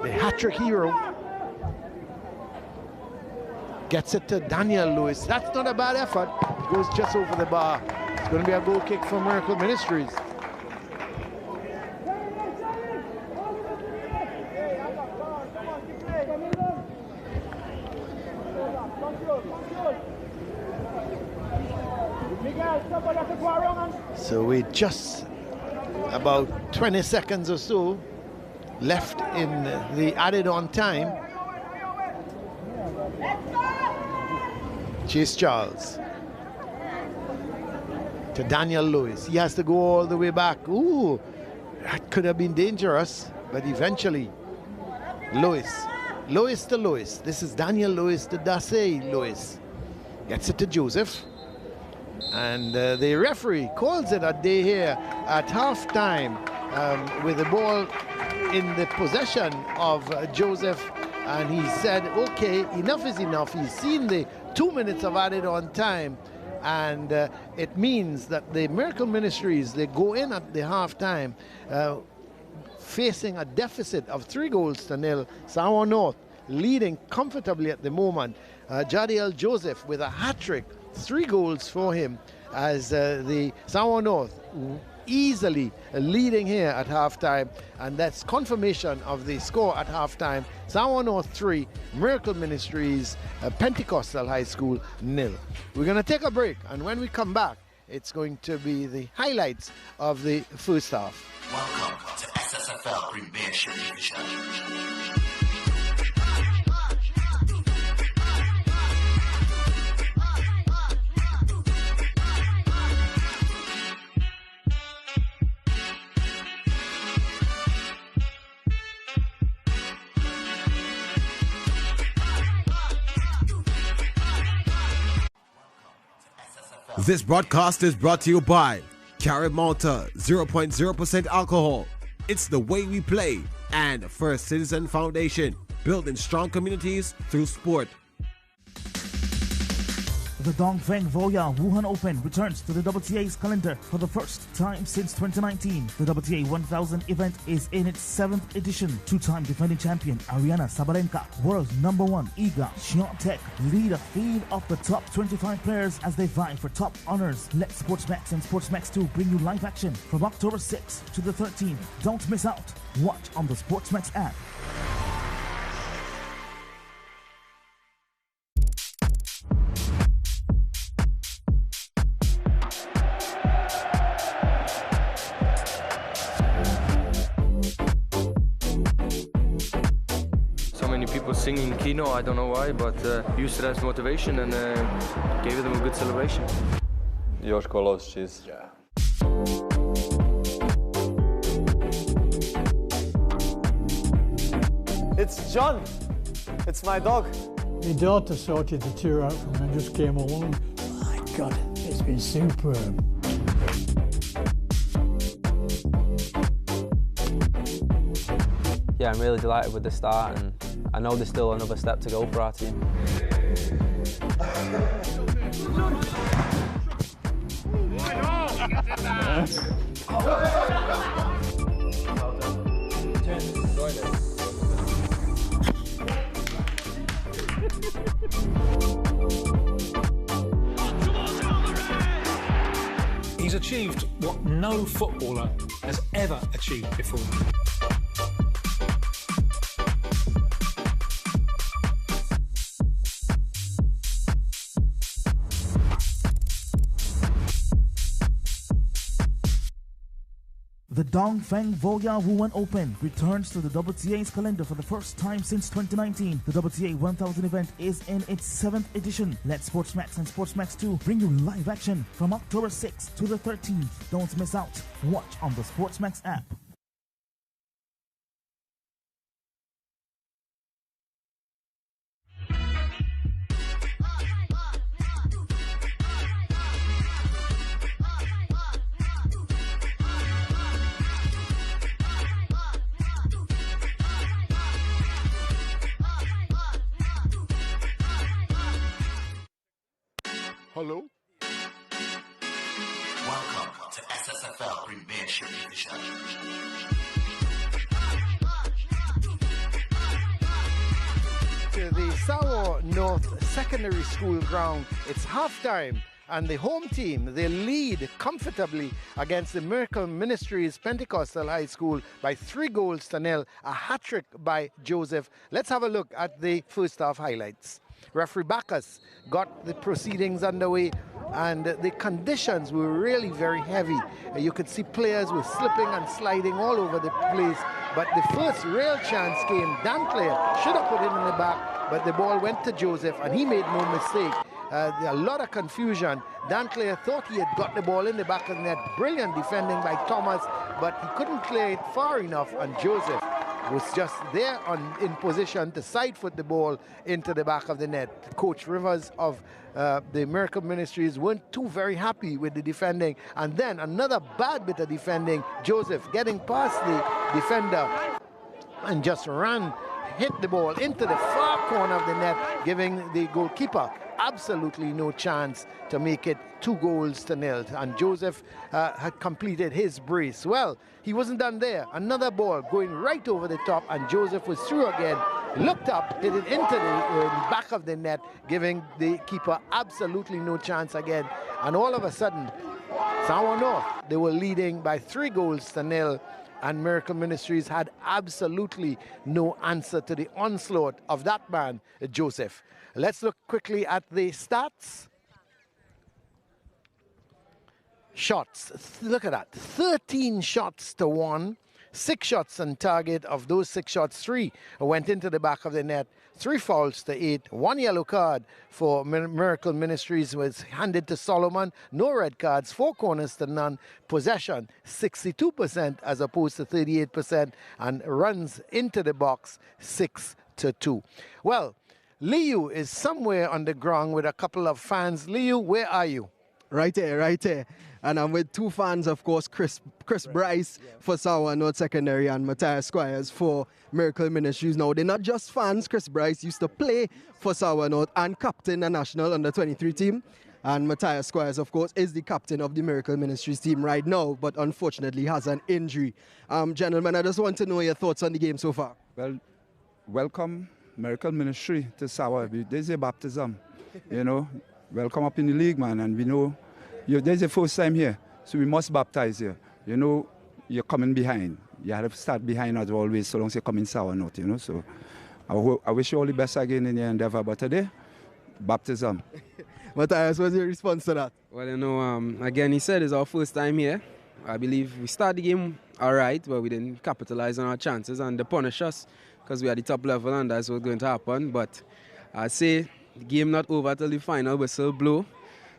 the hat-trick hero. Gets it to Daniel Lewis. That's not a bad effort. Goes just over the bar. It's going to be a goal kick for Miracle Ministries. So we just about 20 seconds or so left in the added on time. Chase Charles to Daniel Lewis. He has to go all the way back. Ooh, that could have been dangerous, but eventually Lewis to Lewis. This is Daniel Lewis to Dassey Lewis. Gets it to Joseph. And the referee calls it a day here at half-time with the ball in the possession of Joseph. And he said, okay, enough is enough. He's seen the 2 minutes of added on time. And it means that the Miracle Ministries, they go in at the half-time facing a deficit of 3-0. Sour North leading comfortably at the moment. Jadiel Joseph with a hat-trick. 3 goals for him as the Sour North easily leading here at halftime, and that's confirmation of the score at halftime. Sour North 3, Miracle Ministries Pentecostal High School 0. We're going to take a break, and when we come back, it's going to be the highlights of the first half. Welcome to SSFL Premiership Division. This broadcast is brought to you by Carib Malta 0.0% alcohol. It's the way we play. And First Citizen Foundation, building strong communities through sport. The Dongfeng Voya Wuhan Open returns to the WTA's calendar for the first time since 2019. The WTA 1000 event is in its 7th edition. Two-time defending champion Ariana Sabalenka, world #1 Iga Świątek lead a field of the top 25 players as they vie for top honors. Let SportsMax and SportsMax 2 bring you live action from October 6th to the 13th. Don't miss out. Watch on the SportsMax app. People singing Kino, I don't know why, but used it as motivation and gave them a good celebration. Joshko loves cheese. Yeah. It's John. It's my dog. My daughter sorted the tour out for me and just came along. My God, it's been superb. Yeah, I'm really delighted with the start, and I know there's still another step to go for our team. He's achieved what no footballer has ever achieved before. The Dongfeng Voya Wuhan Open returns to the WTA's calendar for the first time since 2019. The WTA 1000 event is in its 7th edition. Let SportsMax and SportsMax 2 bring you live action from October 6th to the 13th. Don't miss out. Watch on the SportsMax app. Hello? Welcome to SSFL Premiership Division. To the Sour North Secondary School ground. It's halftime, and the home team, they lead comfortably against the Miracle Ministries Pentecostal High School by 3-0. A hat-trick by Joseph. Let's have a look at the first half highlights. Referee Bacchus got the proceedings underway, and the conditions were really very heavy. You could see players were slipping and sliding all over the place, but the first real chance came. Dan Clare should have put it in the back, but the ball went to Joseph, and he made no mistake. A lot of confusion. Dan Clare thought he had got the ball in the back of the net. Brilliant defending by Thomas, but he couldn't clear it far enough, and Joseph was just there in position to side foot the ball into the back of the net. Coach Rivers of the Miracle Ministries weren't too very happy with the defending, and then another bad bit of defending. Joseph getting past the defender and just hit the ball into the far corner of the net, giving the goalkeeper absolutely no chance to make it 2-0. And Joseph had completed his brace. Well, he wasn't done there. Another ball going right over the top, and Joseph was through again. Looked up, hit it into the back of the net, giving the keeper absolutely no chance again. And all of a sudden, Sour North, they were leading by 3-0. And Miracle Ministries had absolutely no answer to the onslaught of that man, Joseph. Let's look quickly at the stats. Shots, look at that, 13 shots to 1, 6 shots on target. Of those 6 shots, 3 went into the back of the net, 3 fouls to 8, 1 yellow card for Miracle Ministries was handed to Solomon, no red cards, 4 corners to none, possession 62% as opposed to 38%, and runs into the box 6-2. Well, Liu is somewhere on the ground with a couple of fans. Liu, where are you? Right here. And I'm with 2 fans, of course, Chris Bryce for Sour North Secondary and Matthias Squires for Miracle Ministries. Now, they're not just fans. Chris Bryce used to play for Sour North and captain the national under-23 team. And Matthias Squires, of course, is the captain of the Miracle Ministries team right now, but unfortunately has an injury. Gentlemen, I just want to know your thoughts on the game so far. Well, welcome Miracle Ministry to Sour. There's a baptism, Welcome up in the league, man, and we know there's a first time here, so we must baptize you. You're coming behind. You have to start behind as always, so long as you come in Sour North, So I wish you all the best again in your endeavor, but today, baptism. Matthias, what's your response to that? Well, again, he said it's our first time here. I believe we started the game all right, but we didn't capitalize on our chances, and they punished us because we are the top level, and that's what's going to happen. But I say the game not over till the final whistle blow.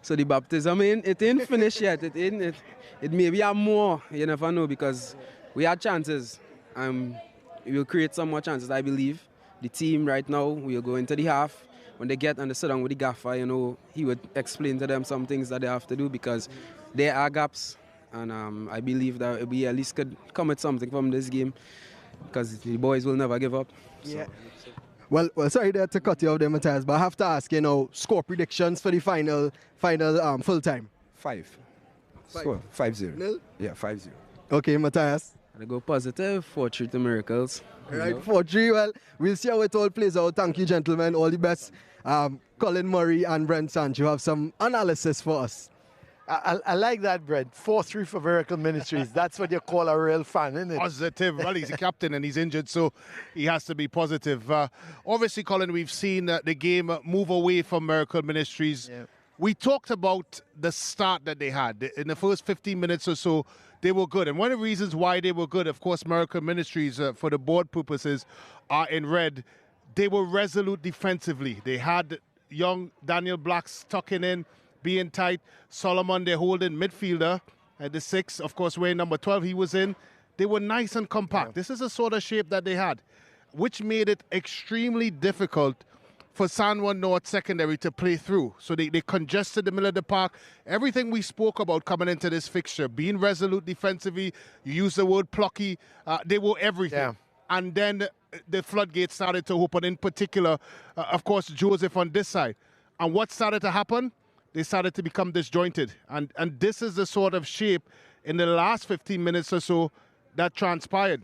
So the baptism it ain't finished yet. It may be more. You never know, because we had chances. We will create some more chances, I believe. The team right now, we will go into the half. When they get and they sit down with the gaffer, he would explain to them some things that they have to do, because there are gaps. And I believe that we at least could come at something from this game, because the boys will never give up. Yeah. Well, sorry there to cut you off there, Matthias, but I have to ask, score predictions for the final full time. 5. Score 5-0. Yeah, 5-0. Okay, Matthias. I go positive, 4-3 to Miracles. All right, 4-3. Well, we'll see how it all plays out. Thank you, gentlemen. All the best. Colin Murray and Brent Sancho have some analysis for us. I like that, Brent. 4-3 for Miracle Ministries. That's what you call a real fan, isn't it? Positive. Well, he's a captain and he's injured, so he has to be positive. Obviously, Colin, we've seen the game move away from Miracle Ministries. Yeah. we talked about the start that they had. In the first 15 minutes or so, they were good. And one of the reasons why they were good, of course, Miracle Ministries, for the board purposes, are in red. They were resolute defensively. They had young Daniel Blacks tucking in, being tight. Solomon, their holding midfielder, at the 6, of course, wearing number 12, he was in. They were nice and compact. This is the sort of shape that they had, which made it extremely difficult for San Juan North secondary to play through. So they congested the middle of the park. Everything we spoke about coming into this fixture, being resolute defensively, you use the word plucky, they were everything. Yeah. And then the floodgates started to open, in particular, of course, Joseph on this side. And what started to happen? They started to become disjointed. And this is the sort of shape in the last 15 minutes or so that transpired.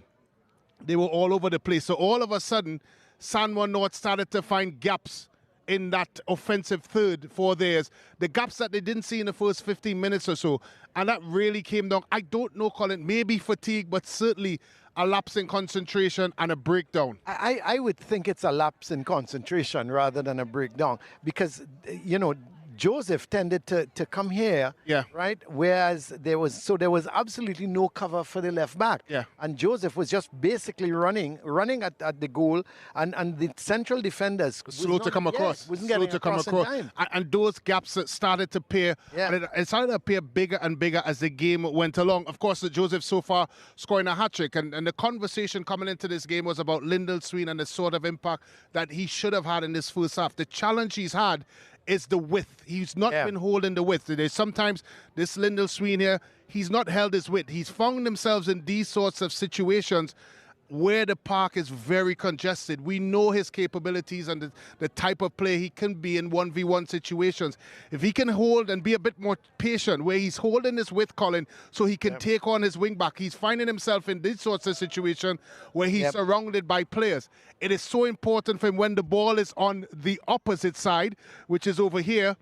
They were all over the place. So all of a sudden, San Juan North started to find gaps in that offensive third for theirs. The gaps that they didn't see in the first 15 minutes or so. And that really came down. I don't know, Colin, maybe fatigue, but certainly a lapse in concentration and a breakdown. I would think it's a lapse in concentration rather than a breakdown because, you know, Joseph tended to come here, right? Whereas there was absolutely no cover for the left back. Yeah. And Joseph was just basically running at the goal, and the central defenders slow to come across. Slow to come across. And those gaps started to appear. Yeah. And it started to appear bigger and bigger as the game went along. Of course, Joseph so far scoring a hat-trick, and the conversation coming into this game was about Lyndall Sween and the sort of impact that he should have had in this first half. The challenge he's had is the width. He's not been holding the width. There's sometimes this Lyndall Sween here, he's not held his width. He's found himself in these sorts of situations where the park is very congested. We know his capabilities and the type of play he can be in 1v1 situations. If he can hold and be a bit more patient, where he's holding his width, Colin, so he can take on his wing back. He's finding himself in these sorts of situations where he's surrounded by players. It is so important for him when the ball is on the opposite side, which is over here,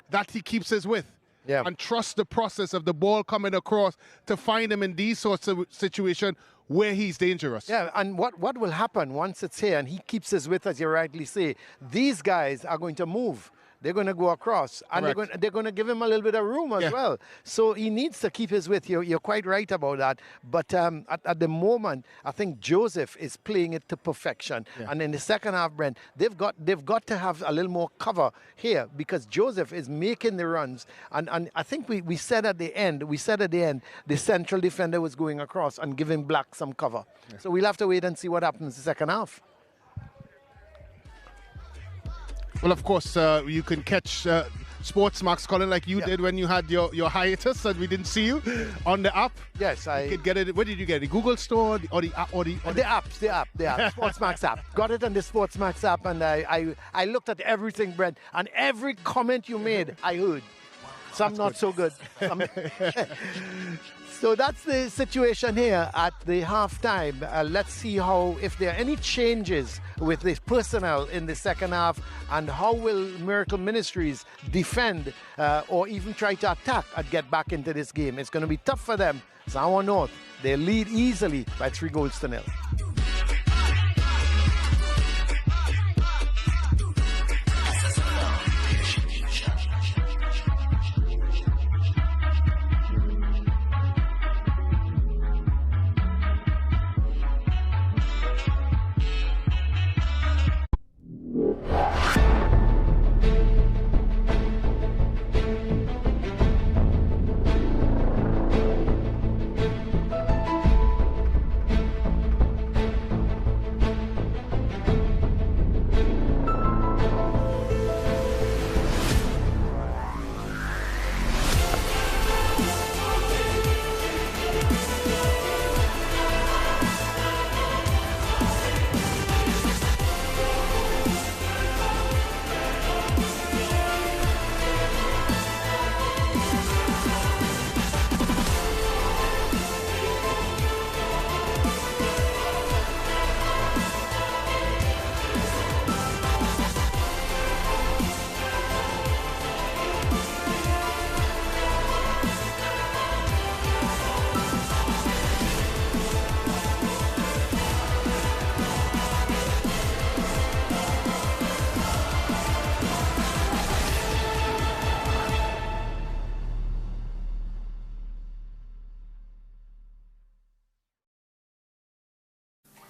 that he keeps his width. Yeah. And trust the process of the ball coming across to find him in these sorts of situations where he's dangerous. Yeah, and what will happen once it's here and he keeps his width, as you rightly say, these guys are going to move. They're going to go across, and they're going to give him a little bit of room as well. So he needs to keep his width. You're quite right about that. But at the moment, I think Joseph is playing it to perfection. Yeah. And in the second half, Brent, they've got to have a little more cover here because Joseph is making the runs. And I think we said at the end, the central defender was going across and giving Black some cover. Yeah. So we'll have to wait and see what happens in the second half. Well, of course, you can catch SportsMax, Colin, like you did when you had your hiatus and we didn't see you on the app. Yes, you could get it. Where did you get it? The Google Store or the app? The app, SportsMax app. Got it on the SportsMax app, and I looked at everything, Brent, and every comment you made, I heard. Some not so good. So that's the situation here at the halftime. Let's see if there are any changes with the personnel in the second half, and how will Miracle Ministries defend or even try to attack and get back into this game. It's going to be tough for them. San Juan North, they lead easily by 3-0.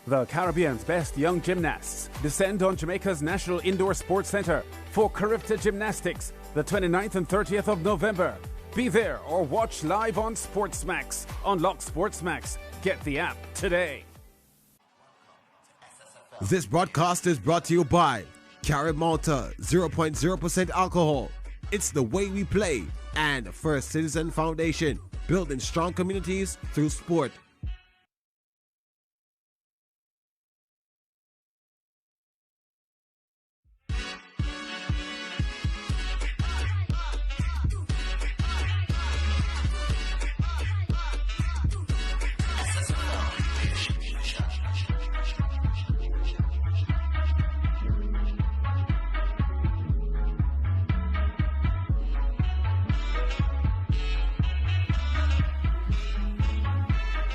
The Caribbean's best young gymnasts descend on Jamaica's National Indoor Sports Centre for Caribta Gymnastics, the 29th and 30th of November. Be there or watch live on SportsMax. Unlock SportsMax. Get the app today. This broadcast is brought to you by Carib Malta 0.0% alcohol. It's the way we play. And First Citizen Foundation, building strong communities through sport.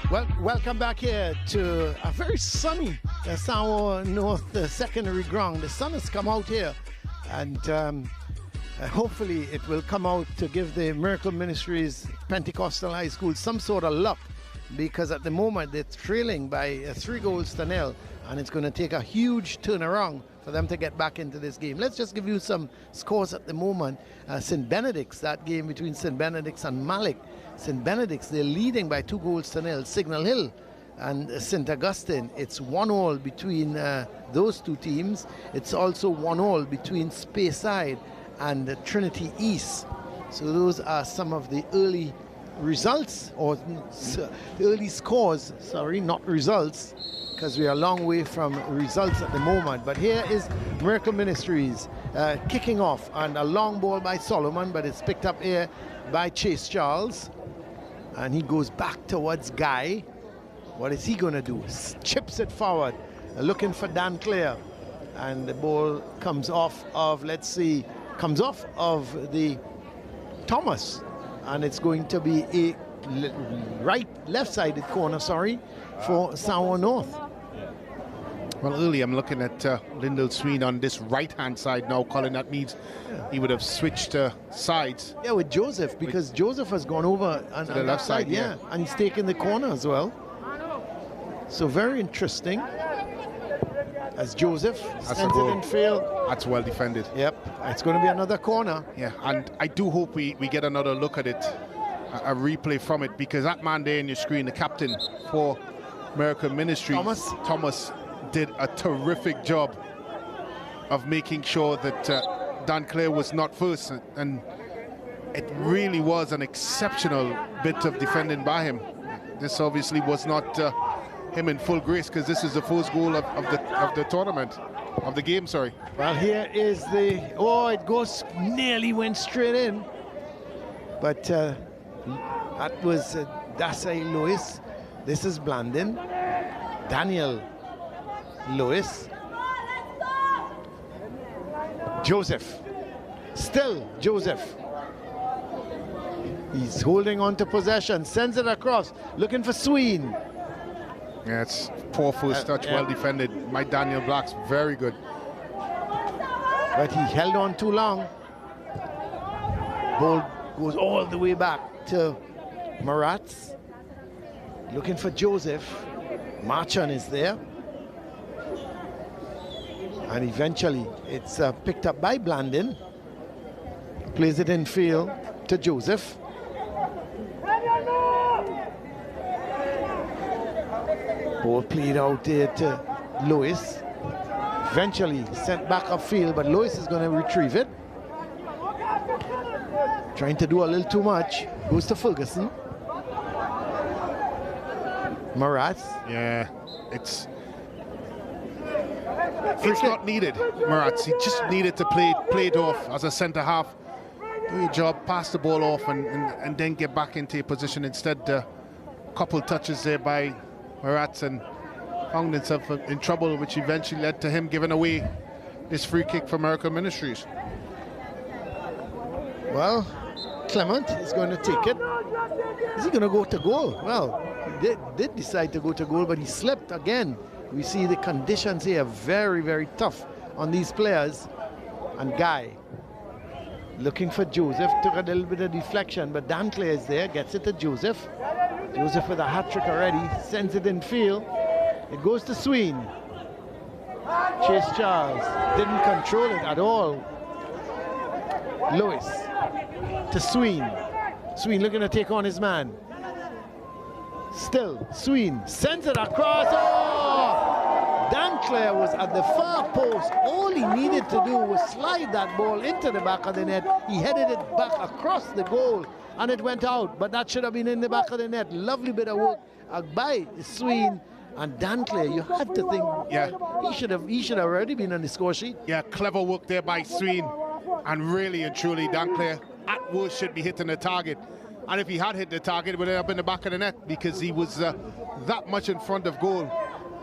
Well, welcome back here to a very sunny Samoa North secondary ground. The sun has come out here, and hopefully it will come out to give the Miracle Ministries Pentecostal High School some sort of luck, because at the moment they're trailing by 3 goals to 0, and it's going to take a huge turnaround for them to get back into this game. Let's just give you some scores at the moment. St. Benedict's, that game between St. Benedict's and Malik. St. Benedict's, they're leading by 2 goals to 0. Signal Hill and St. Augustine, it's 1-1 between those two teams. It's also 1-1 between Speyside and Trinity East. So those are some of the early results, or the early scores, sorry, not results, because we are a long way from results at the moment. But here is Miracle Ministries kicking off, and a long ball by Solomon, but it's picked up here by Chase Charles. And he goes back towards Guy. What is he going to do? Chips it forward, looking for Dan Clare. And the ball comes off of, let's see, comes off of the Thomas. And it's going to be a left-sided corner, sorry, for Samoa North. Well, early I'm looking at Lyndall Sween on this right-hand side now, Colin. That means he would have switched sides. Yeah, with Joseph, because Joseph has gone over on the left side, yeah. And he's taken the corner as well. So very interesting. As Joseph sends it in field. That's well defended. Yep, it's going to be another corner. Yeah, and I do hope we get another look at it, a replay from it, because that man there on your screen, the captain for Miracle Ministries, Thomas did a terrific job of making sure that Dan Clare was not first, and it really was an exceptional bit of defending by him. This obviously was not him in full grace, because this is the first goal of the tournament, of the game, sorry. Well, here is the, it goes, nearly went straight in, but that was Dasai Lewis. This is Blandon, Daniel Lewis, Joseph, still Joseph. He's holding on to possession, sends it across, looking for Sween. Yeah, it's poor first touch, well defended. My Daniel Black's very good. But he held on too long. Ball goes all the way back to Maratz, looking for Joseph. Marchand is there. And eventually it's picked up by Blandon. Plays it in field to Joseph. Ball played out there to Lewis. Eventually sent back upfield, but Lewis is going to retrieve it. Trying to do a little too much. Goes to Ferguson. Maratz. Yeah, it's not needed, Maratz. He just needed to play it off as a centre half. Do your job, pass the ball off, and then get back into a position. Instead, a couple touches there by Maratz, and found himself in trouble, which eventually led to him giving away this free kick for Miracle Ministries. Well, Clement is going to take it. Is he going to go to goal? Well, he did decide to go to goal, but he slipped again. We see the conditions here very, very tough on these players. And Guy looking for Joseph, took a little bit of deflection, but Dan Clare is there, gets it to Joseph. Joseph with a hat-trick already, sends it in field. It goes to Sween. Chase Charles didn't control it at all. Lewis to Sween. Sween looking to take on his man. Still, Sween sends it across. Oh! Danclair was at the far post. All he needed to do was slide that ball into the back of the net. He headed it back across the goal and it went out, but that should have been in the back of the net. Lovely bit of work by Sween. And Danclair, you have to think, he should have already been on the score sheet. Yeah, clever work there by Sween. And really and truly, Danclair at worst should be hitting the target. And if he had hit the target, it would have been in the back of the net because he was that much in front of goal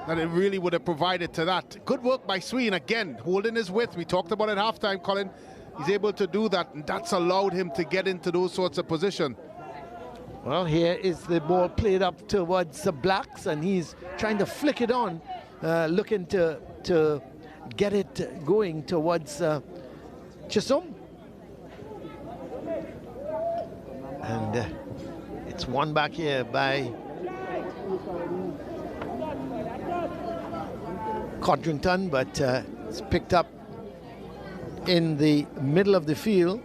that it really would have provided to that. Good work by Sween, again, holding his width. We talked about it at halftime, Colin. He's able to do that, and that's allowed him to get into those sorts of position. Well, here is the ball played up towards the Blacks, and he's trying to flick it on, looking to get it going towards Chisholm. And it's won back here by Codrington, but it's picked up in the middle of the field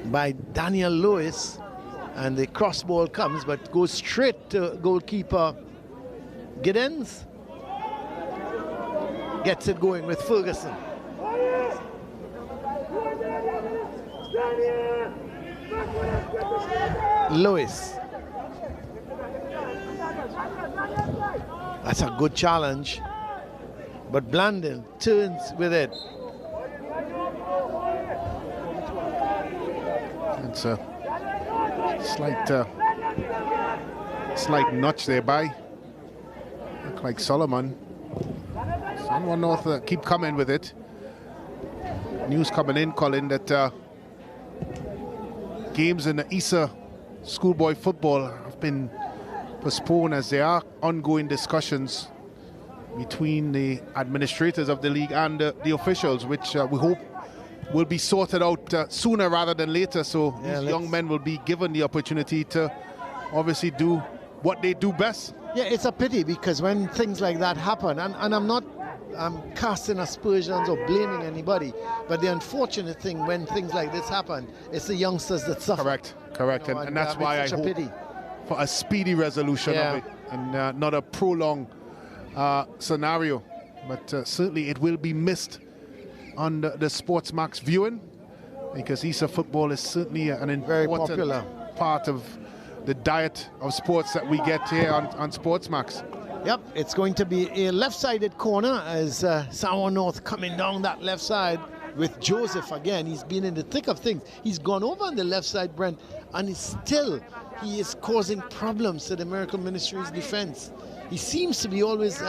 by Daniel Lewis. And the cross ball comes, but goes straight to goalkeeper Giddens. Gets it going with Ferguson. Lewis. That's a good challenge. But Blandon turns with it. It's a slight notch there by, look like Solomon. Someone North keep coming with it. News coming in, Colin, that games in the ISA schoolboy football have been postponed as there are ongoing discussions between the administrators of the league and the officials, which we hope will be sorted out sooner rather than later, so these young men will be given the opportunity to obviously do what they do best. Yeah, it's a pity because when things like that happen, and I'm not casting aspersions or blaming anybody, but the unfortunate thing when things like this happen, it's the youngsters that suffer. Correct, You know, and that's why I hope pity for a speedy resolution of it and not a prolonged scenario, but certainly it will be missed on the SportsMax viewing, because ISA football is certainly an important part of the diet of sports that we get here on SportsMax. Yep, it's going to be a left-sided corner as Samoa North coming down that left side with Joseph again. He's been in the thick of things. He's gone over on the left side, Brent, and he is causing problems to the Miracle Ministries defense. He seems to be always,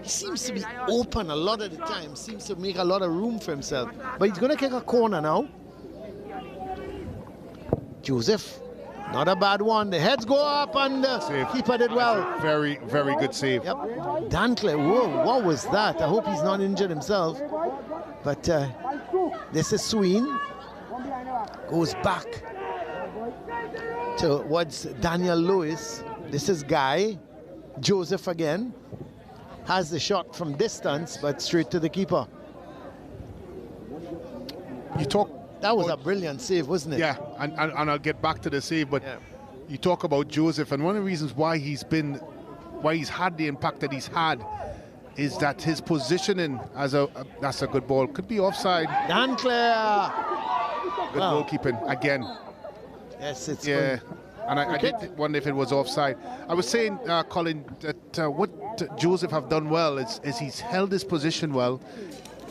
he seems to be open a lot of the time, seems to make a lot of room for himself. But he's going to kick a corner now. Joseph, not a bad one. The heads go up and the keeper did well. Very, very good save. Yep. Danclair, whoa, what was that? I hope he's not injured himself. But this is Sween. Goes back towards Daniel Lewis. This is Guy. Joseph again has the shot from distance, but straight to the keeper. That was a brilliant save, wasn't it? Yeah, and I'll get back to the save, but you talk about Joseph, and one of the reasons why he's had the impact that he's had is that his positioning as that's a good ball. Could be offside. Danclair. Good goalkeeping again. Yes, it's good. And I did wonder if it was offside. I was saying, Colin, that what Joseph have done well is he's held his position well,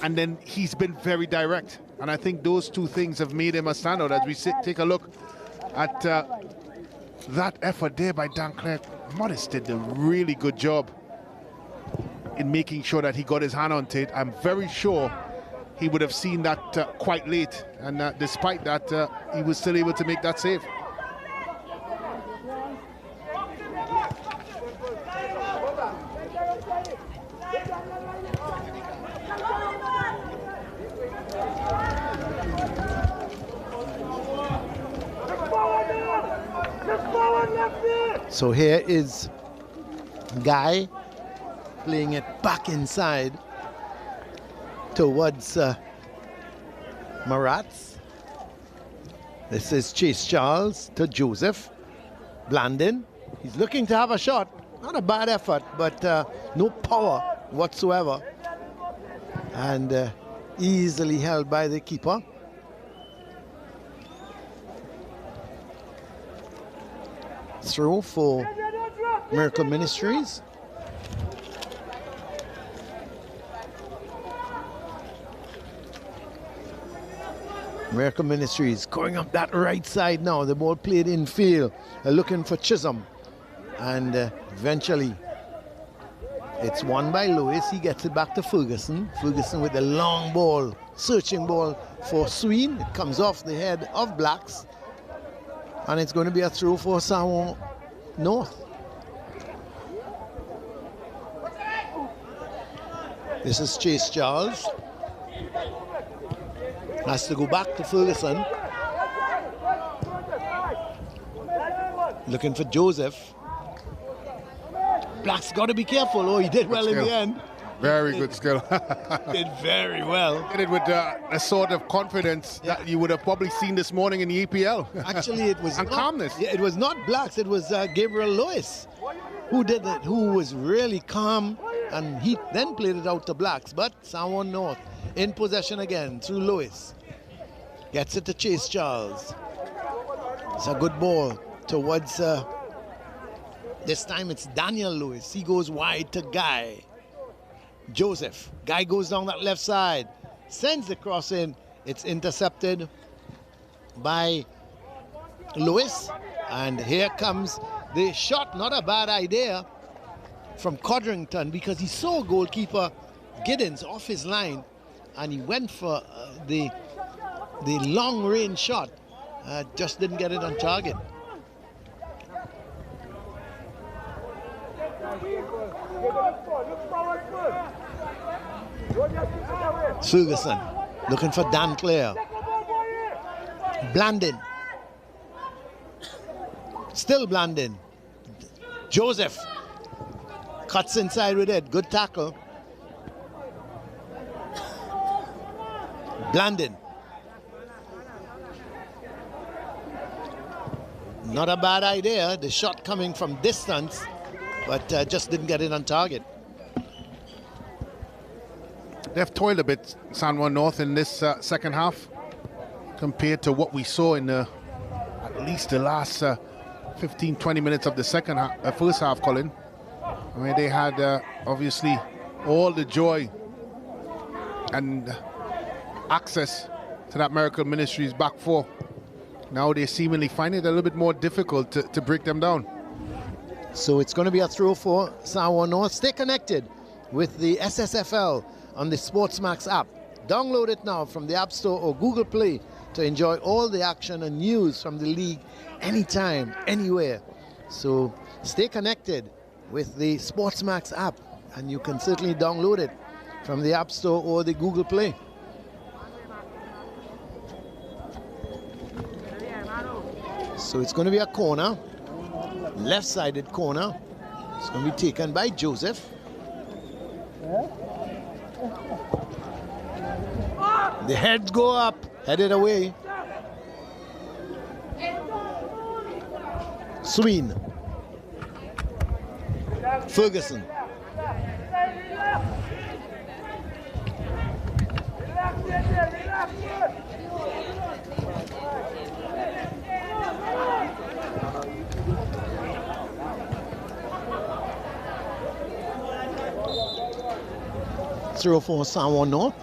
and then he's been very direct. And I think those two things have made him a standout. As we take a look at that effort there by Danclair, Modest did a really good job in making sure that he got his hand on it. I'm very sure he would have seen that quite late, and despite that, he was still able to make that save. So here is Guy playing it back inside towards Maratz. This is Chase Charles to Joseph. Blandin, he's looking to have a shot. Not a bad effort, but no power whatsoever. And easily held by the keeper. Throw for Miracle Ministries. Miracle Ministries going up that right side now. The ball played in field. Looking for Chisholm. And eventually it's won by Lewis. He gets it back to Ferguson. Ferguson with the long ball, searching ball for Sween. It comes off the head of Blacks. And it's going to be a throw for Samoa North. This is Chase Charles. Has to go back to Ferguson. Looking for Joseph. Black's got to be careful. Oh, he did well in the end. Very good skill. Did very well. Did it with a sort of confidence that you would have probably seen this morning in the EPL. Actually, it was and not, calmness. Yeah, it was not Blacks. It was Gabriel Lewis who did it, who was really calm, and he then played it out to Blacks. But Samoa North in possession again through Lewis. Gets it to Chase Charles. It's a good ball towards, this time it's Daniel Lewis. He goes wide to Guy. Joseph. Guy goes down that left side. Sends the cross in. It's intercepted by Lewis. And here comes the shot. Not a bad idea from Codrington, because he saw goalkeeper Giddens off his line and he went for the long range shot. Just didn't get it on target. Ferguson looking for Dan Clare. Blandin. Still Blandin. Joseph cuts inside with it. Good tackle. Blandin. Not a bad idea. The shot coming from distance, but just didn't get it on target. They've toiled a bit, San Juan North, in this second half compared to what we saw in at least the last 15-20 minutes of the first half, Colin. I mean, they had obviously all the joy and access to that Miracle Ministries back four. Now they seemingly find it a little bit more difficult to break them down. So it's going to be a throw for San Juan North. Stay connected with the SSFL on the SportsMax app. Download it now from the App Store or Google Play to enjoy all the action and news from the league anytime, anywhere. So stay connected with the SportsMax app, and you can certainly download it from the App Store or the Google Play. So it's going to be a corner, left-sided corner. It's going to be taken by Joseph. The heads go up, headed away. Sween. Ferguson. Throw for San Juan North.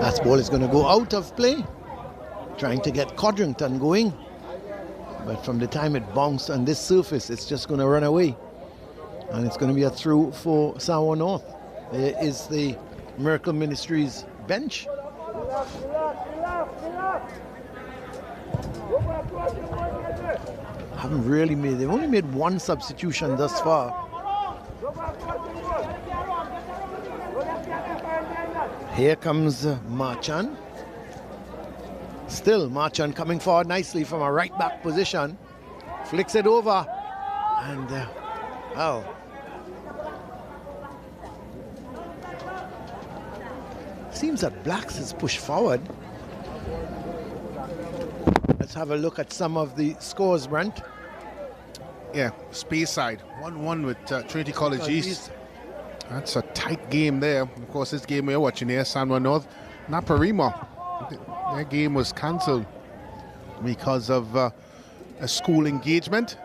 That ball is going to go out of play. Trying to get Codrington going. But from the time it bounced on this surface, it's just going to run away. And it's going to be a throw for San Juan North. There is the Miracle Ministries bench. Haven't really made, they've only made one substitution thus far. Here comes Marchand. Still Marchand coming forward nicely from a right back position. Flicks it over. And, well. Seems that Blacks is pushed forward. Let's have a look at some of the scores, Brent. Yeah, Speyside 1-1 with Trinity College East. That's a tight game there. Of course, this game we're watching here, San Juan North, Naparima. Their game was cancelled because of a school engagement.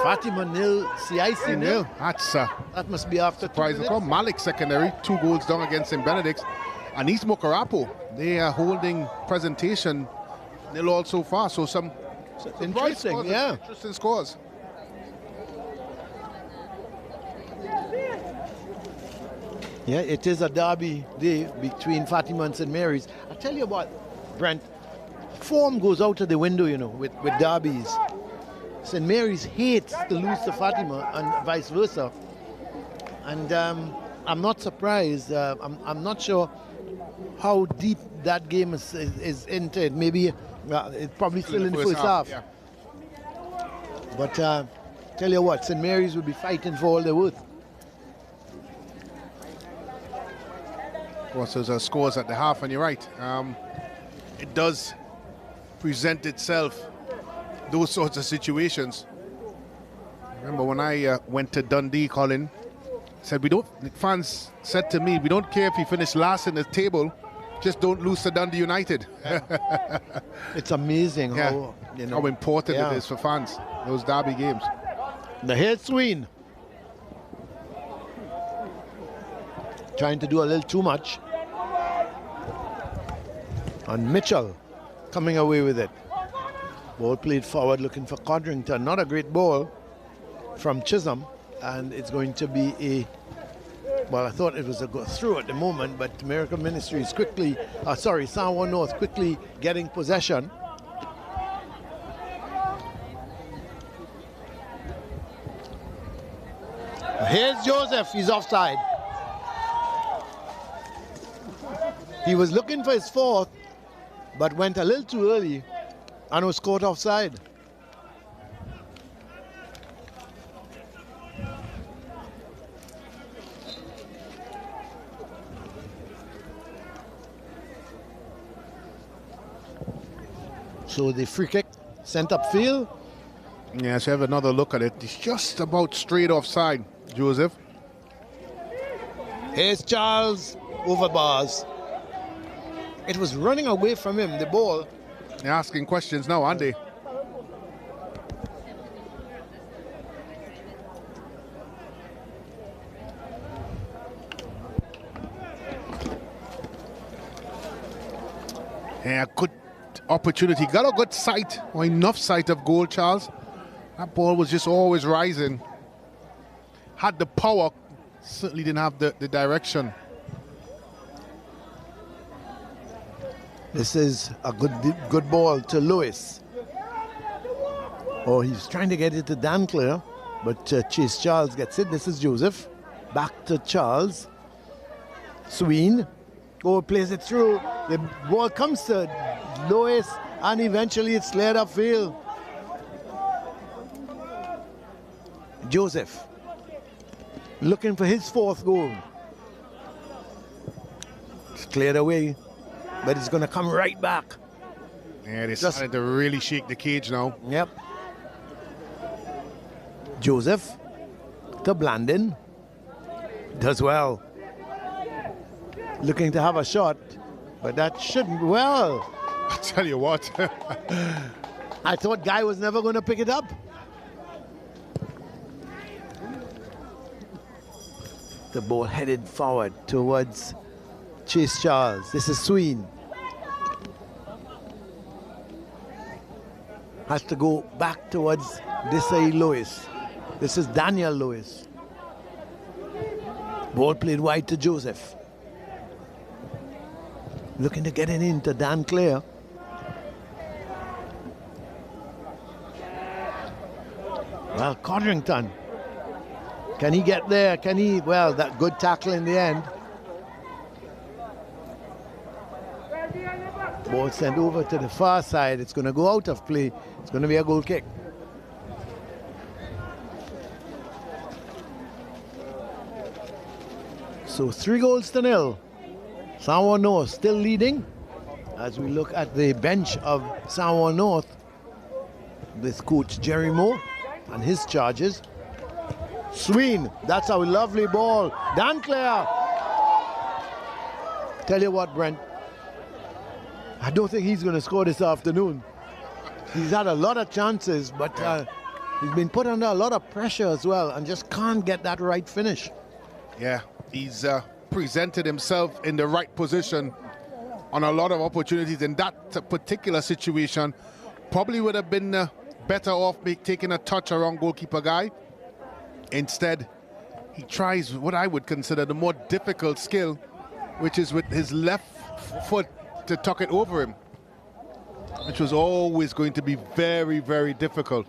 Fatima nil, CIC nil. That must be after surprise. Malik secondary, 2 goals down against St. Benedict's. And East Mokarapo, they are holding presentation nil all so far. So some interesting, scores, yeah. Interesting scores. Yeah, it is a derby day between Fatima and St. Mary's. I tell you what, Brent, form goes out of the window, you know, with derbies. St. Mary's hates to lose to Fatima and vice versa. And I'm not surprised. I'm not sure how deep that game is into it. Maybe it's probably still in the first half. Yeah. But tell you what, St. Mary's will be fighting for all they're worth. Of course, those scores at the half, and you're right. It does present itself, those sorts of situations. Remember when I went to Dundee, Colin, said fans said to me, we don't care if you finish last in the table, just don't lose to Dundee United. Yeah. It's amazing how, you know, how important it is for fans, those derby games. The head swing. Trying to do a little too much. And Mitchell coming away with it. Ball played forward looking for Codrington. Not a great ball from Chisholm. And it's going to be a, well, I thought it was a go through at the moment, but Miracle Ministries quickly, San Juan North quickly getting possession. Here's Joseph, he's offside. He was looking for his fourth, but went a little too early and was caught offside. So the free kick sent upfield. Yeah, so have another look at it. It's just about straight offside, Joseph. Here's Charles over bars. It was running away from him, the ball. They're asking questions now, aren't they? Yeah, good opportunity. Got a good sight, or enough sight of goal, Charles. That ball was just always rising. Had the power, certainly didn't have the direction. This is a good ball to Lewis. Oh, he's trying to get it to Danclair, but Chase Charles gets it. This is Joseph. Back to Charles. Sween. Oh, plays it through. The ball comes to Lewis, and eventually it's cleared upfield. Joseph looking for his fourth goal. It's cleared away, but it's going to come right back. Yeah, they started to really shake the cage now. Yep. Joseph to Blandon. Does well. Looking to have a shot, but that shouldn't. Well, I tell you what. I thought Guy was never going to pick it up. The ball headed forward towards Chase Charles. This is Sween. Has to go back towards Desai Lewis. This is Daniel Lewis. Ball played wide to Joseph. Looking to get it into Dan Clare. Well, Codrington. Can he get there? Can he? Well, that good tackle in the end. Ball sent over to the far side. It's going to go out of play. It's going to be a goal kick. So 3-0. Samoa North still leading. As we look at the bench of Samoa North with coach Jerry Moore and his charges. Sween, that's a lovely ball. Dan Clare. Tell you what, Brent, I don't think he's going to score this afternoon. He's had a lot of chances, but he's been put under a lot of pressure as well and just can't get that right finish. Yeah, he's presented himself in the right position on a lot of opportunities. In that particular situation, probably would have been better off taking a touch around goalkeeper guy. Instead, he tries what I would consider the more difficult skill, which is with his left foot to tuck it over him, which was always going to be very, very difficult.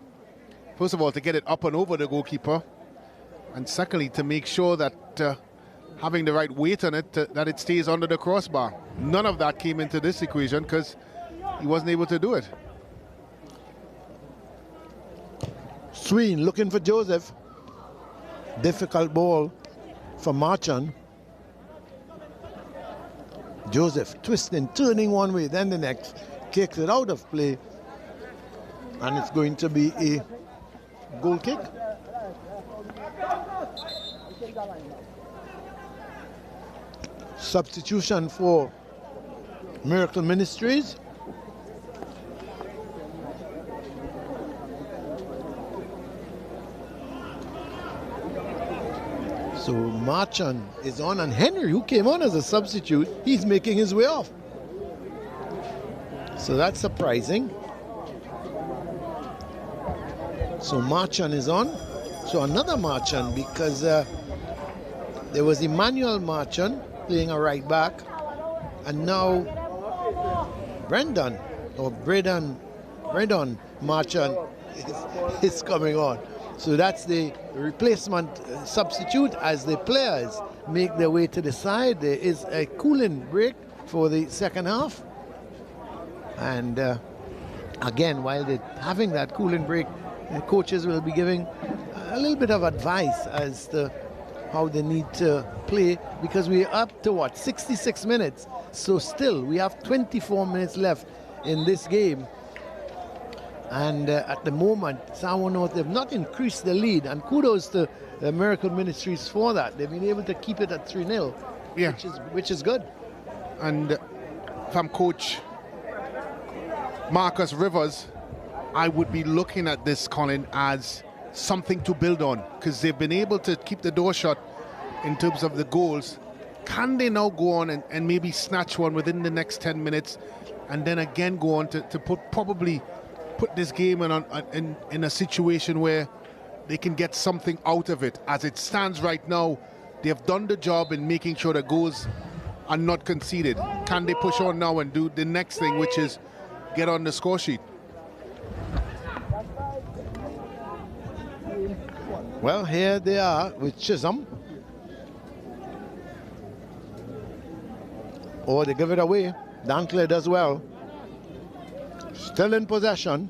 First of all, to get it up and over the goalkeeper, and secondly, to make sure that having the right weight on it, that it stays under the crossbar. None of that came into this equation because he wasn't able to do it. Sween looking for Joseph. Difficult ball for Marchand. Joseph twisting, turning one way, then the next. Kicks it out of play. And it's going to be a goal kick. Substitution for Miracle Ministries. So Marchand is on, and Henry, who came on as a substitute, he's making his way off. So that's surprising. So Marchand is on. So another Marchand, because there was Emmanuel Marchand playing a right back, and now Brendan Marchand is coming on. So that's the replacement substitute as the players make their way to the side. There is a cooling break for the second half. And again, while they're having that cooling break, the coaches will be giving a little bit of advice as to how they need to play, because we're up to what, 66 minutes. So still, we have 24 minutes left in this game. And at the moment, Samoa North, they've not increased the lead. And kudos to Miracle Ministries for that. They've been able to keep it at 3-0, yeah, which is good. And from Coach Marcus Rivers, I would be looking at this, Colin, as something to build on, because they've been able to keep the door shut in terms of the goals. Can they now go on and maybe snatch one within the next 10 minutes and then again go on to put this game in a situation where they can get something out of it? As it stands right now, they have done the job in making sure the goals are not conceded. Can they push on now and do the next thing, which is get on the score sheet? Well, here they are with Chisholm. Oh, they give it away. Dankler does well. Still in possession.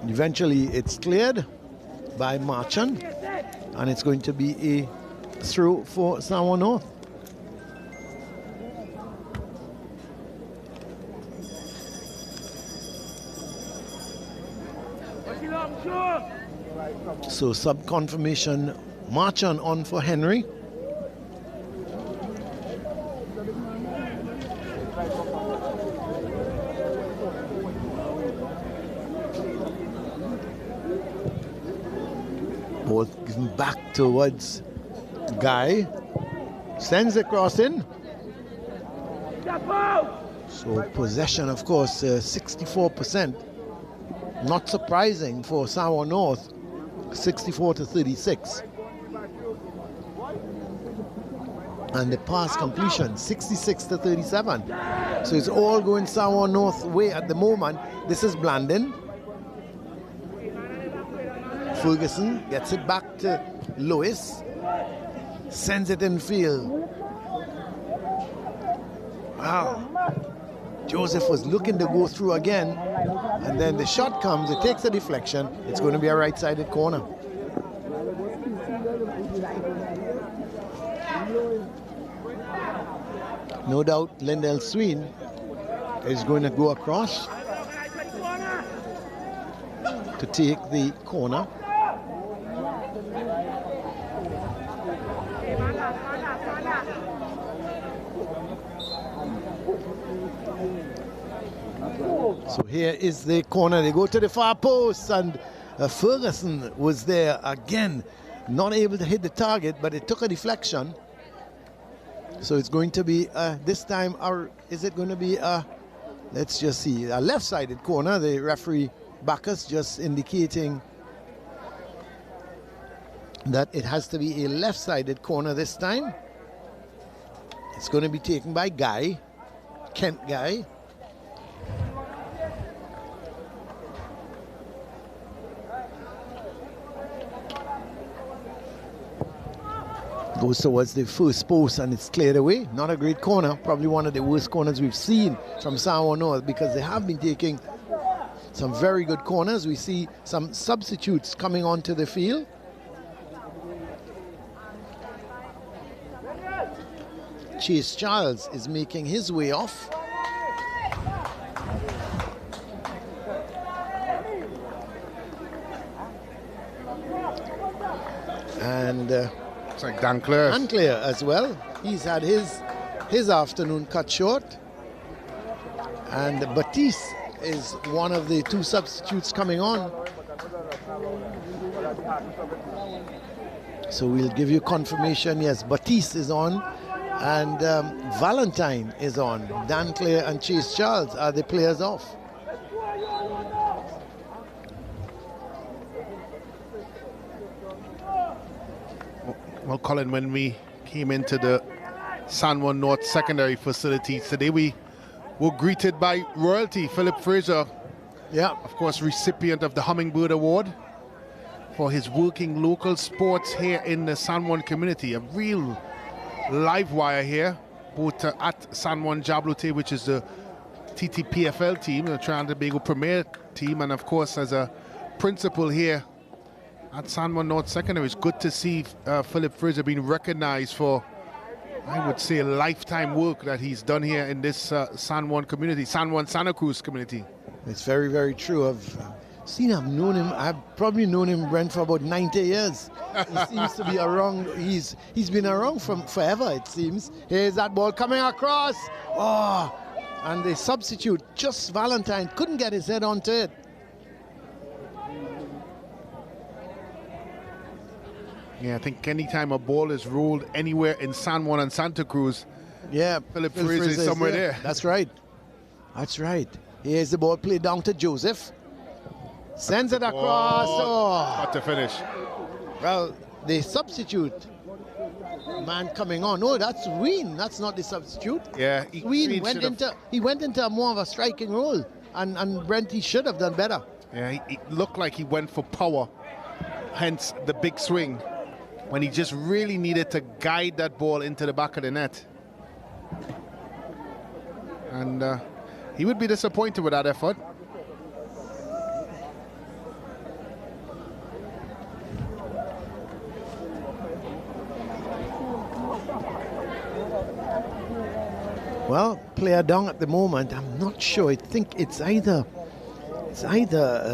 Eventually it's cleared by Marchand, and it's going to be a throw for Samoa North. So sub confirmation, Marchand on for Henry. Ball given back towards Guy. Sends the cross in. So possession, of course, 64%. Not surprising for Samoa North, 64-36. And the pass completion, 66-37. So it's all going Samoa North way at the moment. This is Blandon. Ferguson gets it back to Lewis. Sends it in field. Wow. Joseph was looking to go through again. And then the shot comes. It takes a deflection. It's going to be a right-sided corner. No doubt Lindell Sween is going to go across to take the corner. So here is the corner. They go to the far post, and Ferguson was there again, not able to hit the target, but it took a deflection. So it's going to be this time, or is it going to be let's just see, a left-sided corner? The referee Bacchus just indicating that it has to be a left-sided corner this time. It's going to be taken by Guy, Kent Guy. Goes towards the first post and it's cleared away. Not a great corner, probably one of the worst corners we've seen from San Juan North, because they have been taking some very good corners. We see some substitutes coming onto the field. Chase Charles is making his way off. And it's like Dan Clare. Dan Clare as well. He's had his afternoon cut short. And Batiste is one of the two substitutes coming on. So we'll give you confirmation. Yes, Batiste is on. And Valentine is on. Dan Clare and Chase Charles are the players off. Well, Colin, when we came into the San Juan North secondary facilities today, we were greeted by royalty. Philip Fraser, of course, recipient of the Hummingbird Award for his working local sports here in the San Juan community. A real live wire here, both at San Juan Jablute, which is the TTPFL team, the Trinidad and Tobago Premier team, and of course as a principal here at San Juan North Secondary. It's good to see Philip Fraser being recognized for, I would say, lifetime work that he's done here in this San Juan community, San Juan Santa Cruz community. It's very, very true. I've probably known him, Brent, for about 90 years. He seems to be around. He's been around from forever, it seems. Here's that ball coming across. Oh, and the substitute, just Valentine, couldn't get his head onto it. Yeah, I think anytime a ball is rolled anywhere in San Juan and Santa Cruz, Philip Fraser is somewhere there. That's right. That's right. Here's the ball played down to Joseph. Sends it across. Got to finish. Well, the substitute man coming on. No, that's Ween. That's not the substitute. Yeah, Ween went into more of a striking role, and Brent, he should have done better. Yeah, he looked like he went for power, hence the big swing, when he just really needed to guide that ball into the back of the net. And he would be disappointed with that effort. Well, player down at the moment, I'm not sure. I think it's either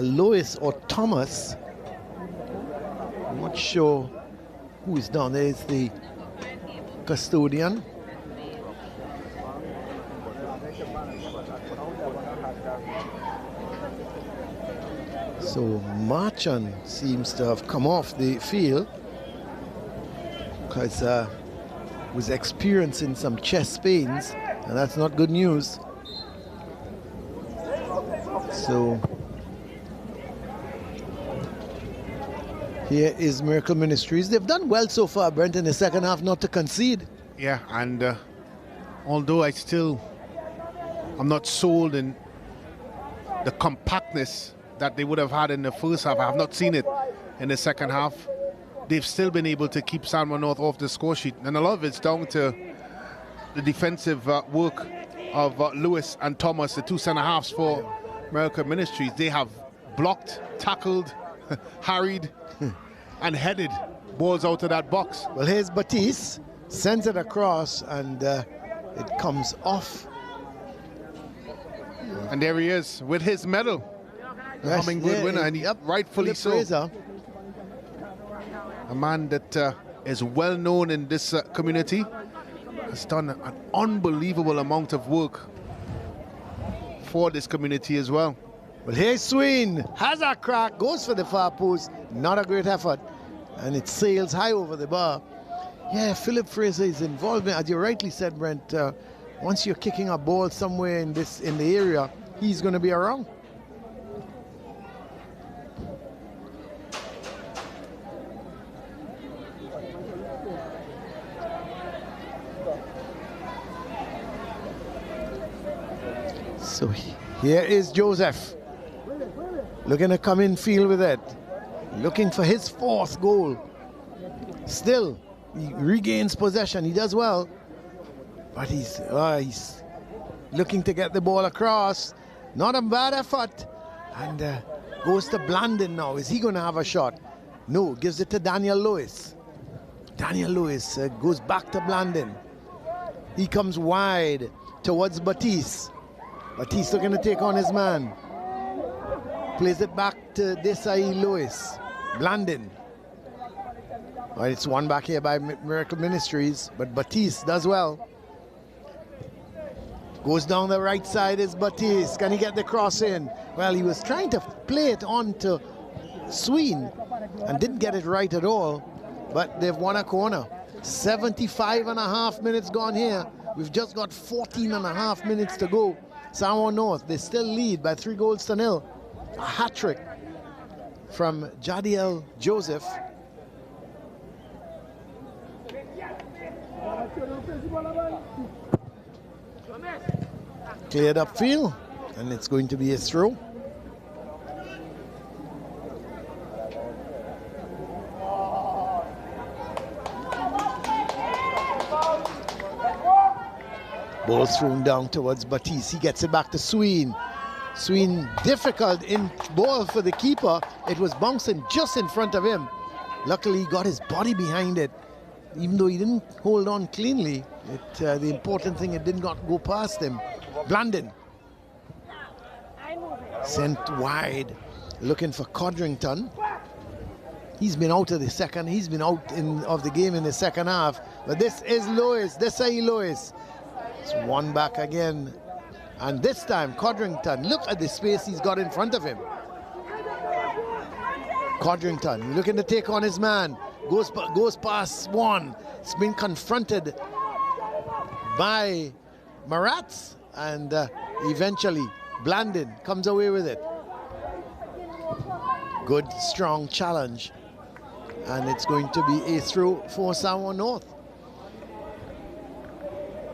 Lois or Thomas. I'm not sure who is down there. It's the custodian. So Marchand seems to have come off the field because was experiencing some chest pains, and that's not good news. So here is Miracle Ministries. They've done well so far, Brent, in the second half, not to concede. Yeah, and although I'm not sold in the compactness that they would have had in the first half. I have not seen it in the second half, they've still been able to keep San Juan North off the score sheet. And a lot of it's down to the defensive work of Lewis and Thomas, the two centre-halves for Miracle Ministries. They have blocked, tackled, harried, and headed balls out of that box. Well, here's Batiste, sends it across, and it comes off. And there he is with his medal, the Hummingbird winner, and rightfully so. Fraser. A man that is well known in this community, has done an unbelievable amount of work for this community as well. Well, here's Sween, has a crack, goes for the far post, not a great effort, and it sails high over the bar. Yeah, Philip Fraser is involved, as you rightly said, Brent. Once you're kicking a ball somewhere in the area, he's going to be around. So here is Joseph, looking to come in field with it, looking for his 4th goal. Still, he regains possession. He does well, but he's looking to get the ball across. Not a bad effort, and goes to Blandon now. Is he going to have a shot? No, gives it to Daniel Lewis. Daniel Lewis goes back to Blandon. He comes wide towards Batiste. Batiste looking to take on his man. Plays it back to Desai Lewis. Blandon. Well, it's won back here by Miracle Ministries, but Batiste does well. Goes down the right side is Batiste. Can he get the cross in? Well, he was trying to play it on to Sween and didn't get it right at all, but they've won a corner. 75.5 minutes gone here. We've just got 14.5 minutes to go. San Juan North, they still lead by 3-0. A hat-trick from Jadiel Joseph. Cleared upfield, and it's going to be a throw. Ball thrown down towards Batiste. He gets it back to Sween. Sween, difficult in ball for the keeper. It was bouncing just in front of him. Luckily, he got his body behind it. Even though he didn't hold on cleanly, the important thing, it did not go past him. Blandon. Sent wide, looking for Codrington. He's been out of the second. He's been out of the game in the second half. But this is Lewis. Desai Lewis. It's one back again. And this time, Codrington, look at the space he's got in front of him. Codrington looking to take on his man. Goes past Juan. It's been confronted by Maratz. And eventually, Blandon comes away with it. Good, strong challenge. And it's going to be a throw for San Juan North.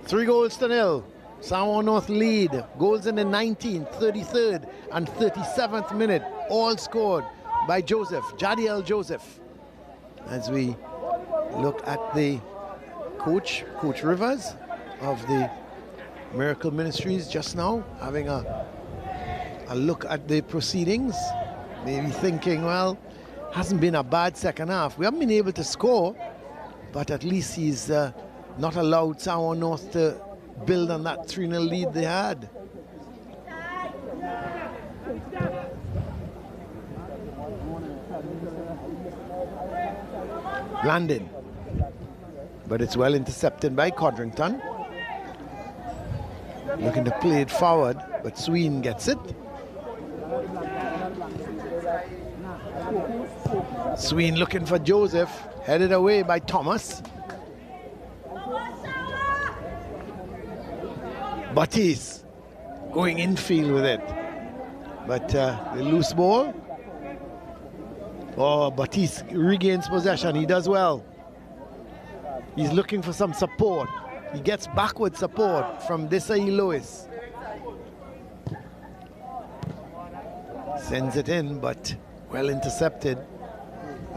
3-0. San Juan North lead. Goals in the 19th, 33rd, and 37th minute. All scored by Joseph, Jadiel Joseph. As we look at the Coach Rivers of the Miracle Ministries just now, having a look at the proceedings. Maybe thinking, well, hasn't been a bad second half. We haven't been able to score, but at least he's not allowed San Juan North to build on that 3-0 lead they had. Blandon, but it's well intercepted by Codrington. Looking to play it forward, but Sween gets it. Sween looking for Joseph, headed away by Thomas. Batiste going infield with it, but the loose ball. Oh, Batiste regains possession. He does well. He's looking for some support. He gets backward support from Desai Lewis. Sends it in, but well intercepted.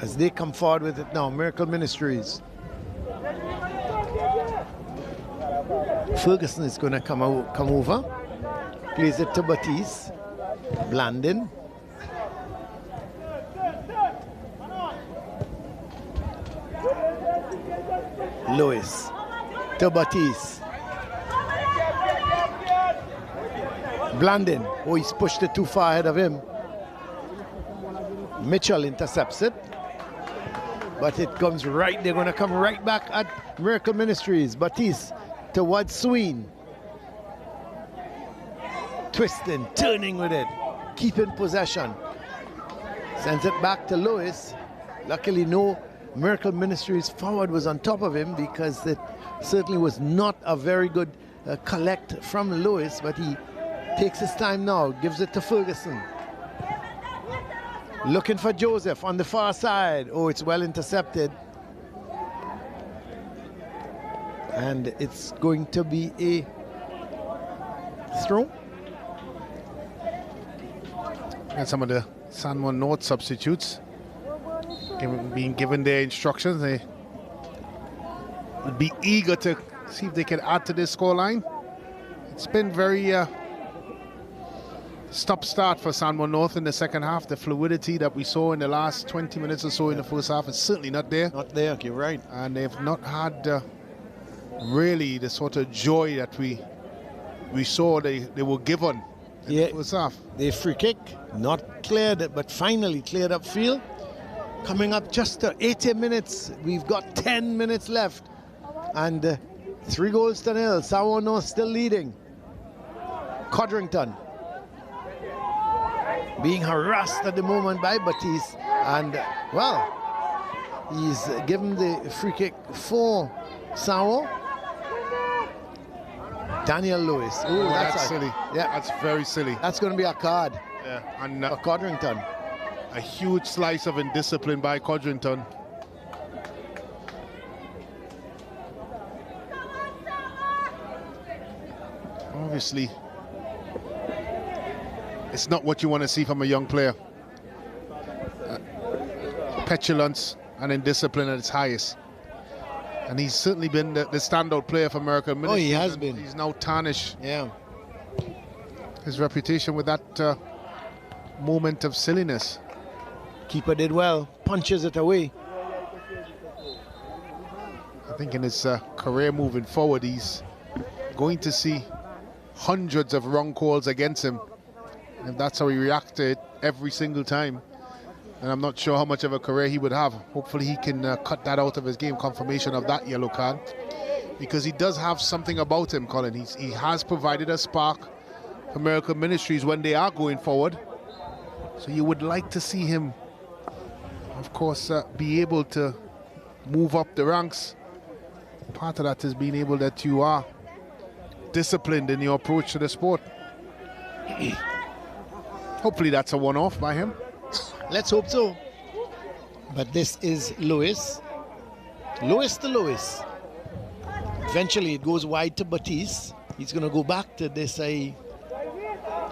as they come forward with it now. Miracle Ministries. Ferguson is going to come over. Plays it to Batiste. Blandin. Lewis to Batiste. Blandin. Oh, he's pushed it too far ahead of him. Mitchell intercepts it. But it comes right, they're going to come right back at Miracle Ministries. Batiste towards Sween. Twisting, turning with it, keeping possession. Sends it back to Lewis. Luckily, no Miracle Ministries forward was on top of him, because it certainly was not a very good collect from Lewis, but he takes his time now, gives it to Ferguson. Looking for Joseph on the far side. Oh, it's well intercepted. And it's going to be a throw. And some of the San Juan North substitutes being given their instructions. They would be eager to see if they can add to this scoreline. It's been very stop-start for San Juan North in the second half. The fluidity that we saw in the last 20 minutes or so in the first half is certainly not there. Not there, you're right. And they've not had really the sort of joy that we saw they were given in the first half. The free kick, not cleared, but finally cleared up field. Coming up just to 80 minutes. We've got 10 minutes left. And 3-0. San Juan North still leading. Codrington being harassed at the moment by Batiste, and well, he's given the free kick for Sao. Daniel Lewis. Ooh, that's silly. Yeah, that's very silly. That's going to be a card. Yeah, and for Codrington. A huge slice of indiscipline by Codrington. Obviously, it's not what you want to see from a young player. Petulance and indiscipline at its highest. And he's certainly been the standout player for Miracle Ministries. Oh, he has been. He's now tarnished his reputation with that moment of silliness. Keeper did well, punches it away. I think in his career moving forward, he's going to see hundreds of wrong calls against him. And if that's how he reacted every single time, and I'm not sure how much of a career he would have. Hopefully he can cut that out of his game, confirmation of that yellow card, because he does have something about him, Colin. He has provided a spark for Miracle Ministries when they are going forward. So you would like to see him, of course, be able to move up the ranks. Part of that is being able that you are disciplined in your approach to the sport. Hopefully that's a one-off by him. Let's hope so. But this is Lewis. Lewis to Lewis. Eventually it goes wide to Batiste. He's going to go back to this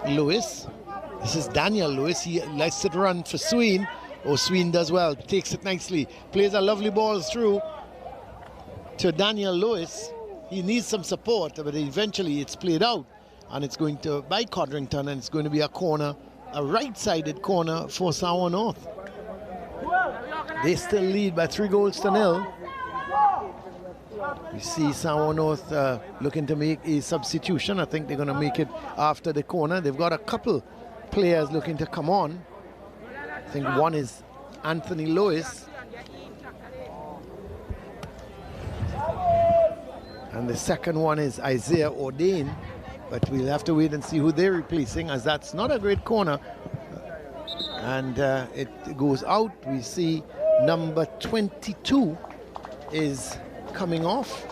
Lewis. This is Daniel Lewis. He likes to run for Sween. Oh, Sween does well. Takes it nicely. Plays a lovely ball through to Daniel Lewis. He needs some support, but eventually it's played out. And it's going to by Codrington, and it's going to be a corner, a right-sided corner for San Juan North. They still lead by 3-0. We see San Juan North looking to make a substitution. I think they're going to make it after the corner. They've got a couple players looking to come on. I think one is Anthony Lewis. And the second one is Isaiah Ordain. But we'll have to wait and see who they're replacing, as that's not a great corner. And it goes out. We see number 22 is coming off.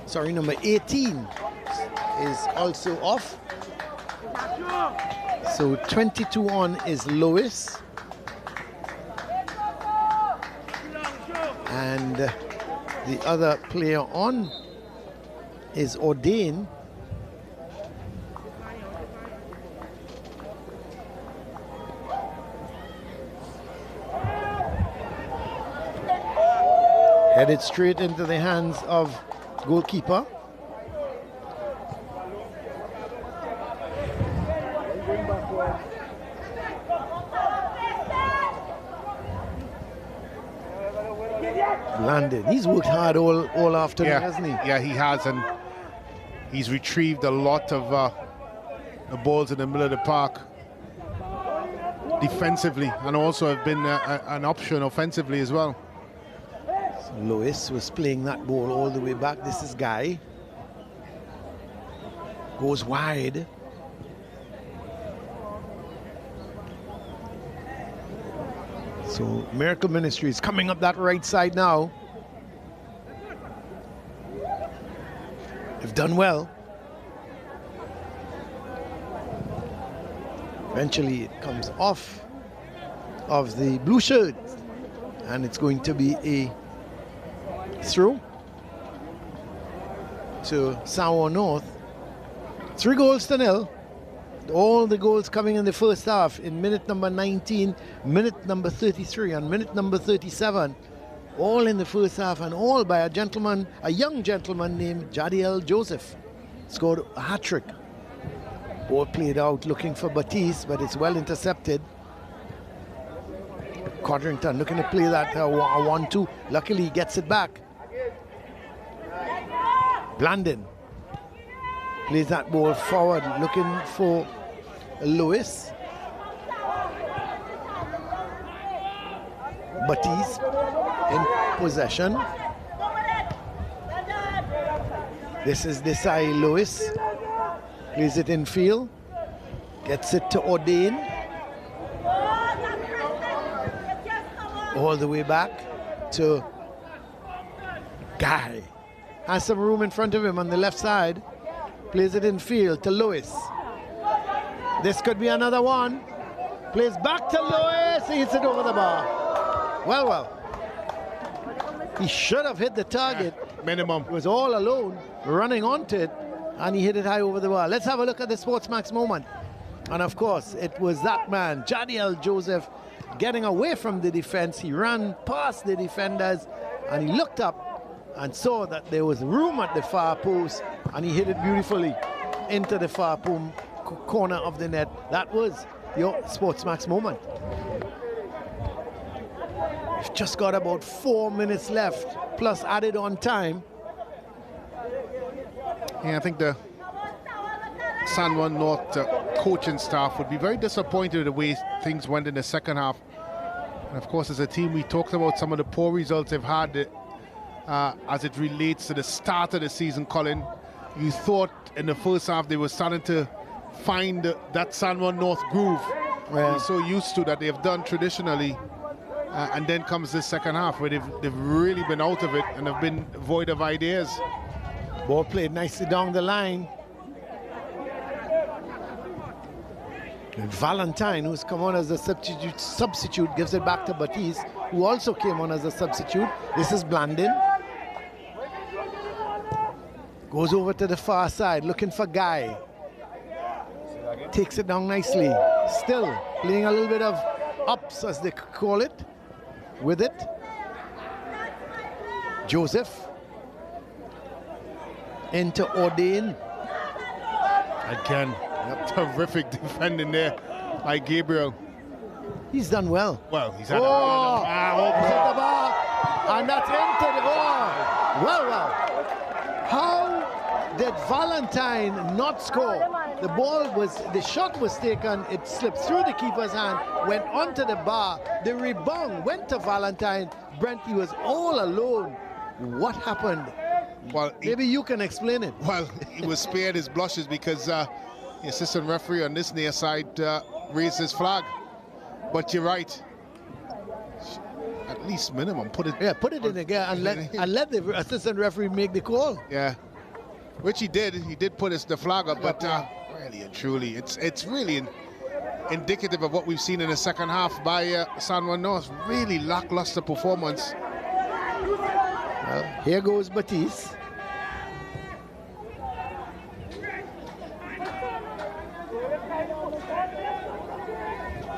Sorry, number 18 is also off. So 22 on is Lewis. And the other player on is Ordain. Headed straight into the hands of goalkeeper. Landed. He's worked hard all afternoon, hasn't he? Yeah, he has, and he's retrieved a lot of the balls in the middle of the park defensively, and also have been an option offensively as well. So Lewis was playing that ball all the way back. This is Guy. Goes wide. So Miracle Ministries coming up that right side now. They've done well. Eventually it comes off of the blue shirt, and it's going to be a throw to Sawa North. 3-0. All the goals coming in the first half in minute number 19, minute number 33, and minute number 37. All in the first half, and all by a young gentleman named Jadiel Joseph. Scored a hat-trick. Ball played out looking for Batiste, but it's well intercepted. Codrington looking to play that 1-2. Luckily he gets it back. Blandon plays that ball forward, looking for Lewis. Batiste in possession. This is Desai Lewis. Plays it in field. Gets it to Ordain. All the way back to Guy. Has some room in front of him on the left side. Plays it in field to Lewis. This could be another one. Plays back to Lewis. He hits it over the bar. Well. He should have hit the target. Minimum. He was all alone, running onto it, and he hit it high over the bar. Let's have a look at the SportsMax moment. And of course, it was that man, Jadiel Joseph, getting away from the defense. He ran past the defenders, and he looked up and saw that there was room at the far post, and he hit it beautifully into the far corner of the net. That was your SportsMax moment. We've just got about 4 minutes left, plus added on time. Yeah, I think the San Juan North coaching staff would be very disappointed with the way things went in the second half. And of course, as a team, we talked about some of the poor results they've had as it relates to the start of the season, Colin. You thought in the first half they were starting to find that San Juan North groove we're so used to that they've done traditionally. And then comes this second half where they've really been out of it and have been void of ideas. Ball played nicely down the line. And Valentine, who's come on as a substitute, gives it back to Batiste, who also came on as a substitute. This is Blandon. Goes over to the far side, looking for Guy. Takes it down nicely. Still playing a little bit of ups, as they call it, with it. Joseph. Into Ordain. Again, terrific defending there by Gabriel. He's done well. Well, he's had he's at the bar, and that's into the ball. Well. How did Valentine not score? The shot was taken, it slipped through the keeper's hand, went onto the bar, the rebound went to Valentine. Brent, he was all alone. What happened? Well, maybe you can explain it. Well, he was spared his blushes because the assistant referee on this near side raised his flag. But you're right. At least minimum, put it in again and let the assistant referee make the call. Yeah, which he did. He did put the flag up, but really and truly, it's really indicative of what we've seen in the second half by San Juan North. Really lackluster performance. Well, here goes Batiste.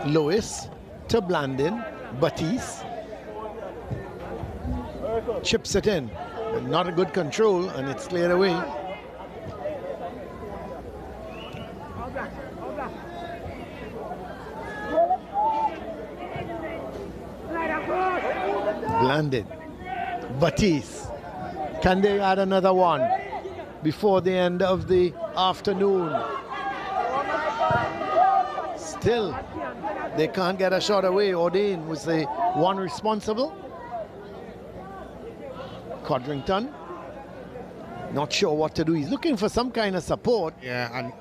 Lewis to Blandon. Batiste. chips it in. Not a good control, and it's cleared away. Blanded. Batiste. Can they add another one before the end of the afternoon? Still, they can't get a shot away. Ordain was the one responsible. Codrington, not sure what to do. He's looking for some kind of support. Yeah, and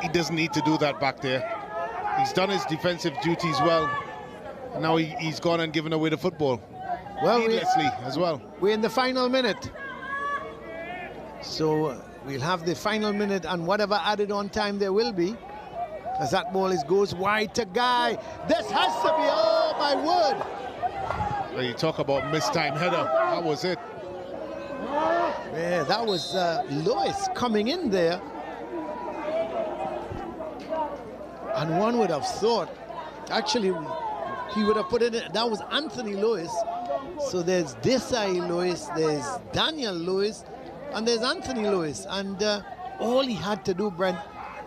he doesn't need to do that back there. He's done his defensive duties well. Now he's gone and given away the football. Well, needlessly as well. We're in the final minute. So we'll have the final minute and whatever added on time there will be. As that ball goes wide to Guy. This has to be, oh my word. Well, you talk about missed time header. That was it. Yeah, that was Lewis coming in there. And one would have thought, actually, he would have put it in. That was Anthony Lewis. So there's Desai Lewis, there's Daniel Lewis, and there's Anthony Lewis. And all he had to do, Brent,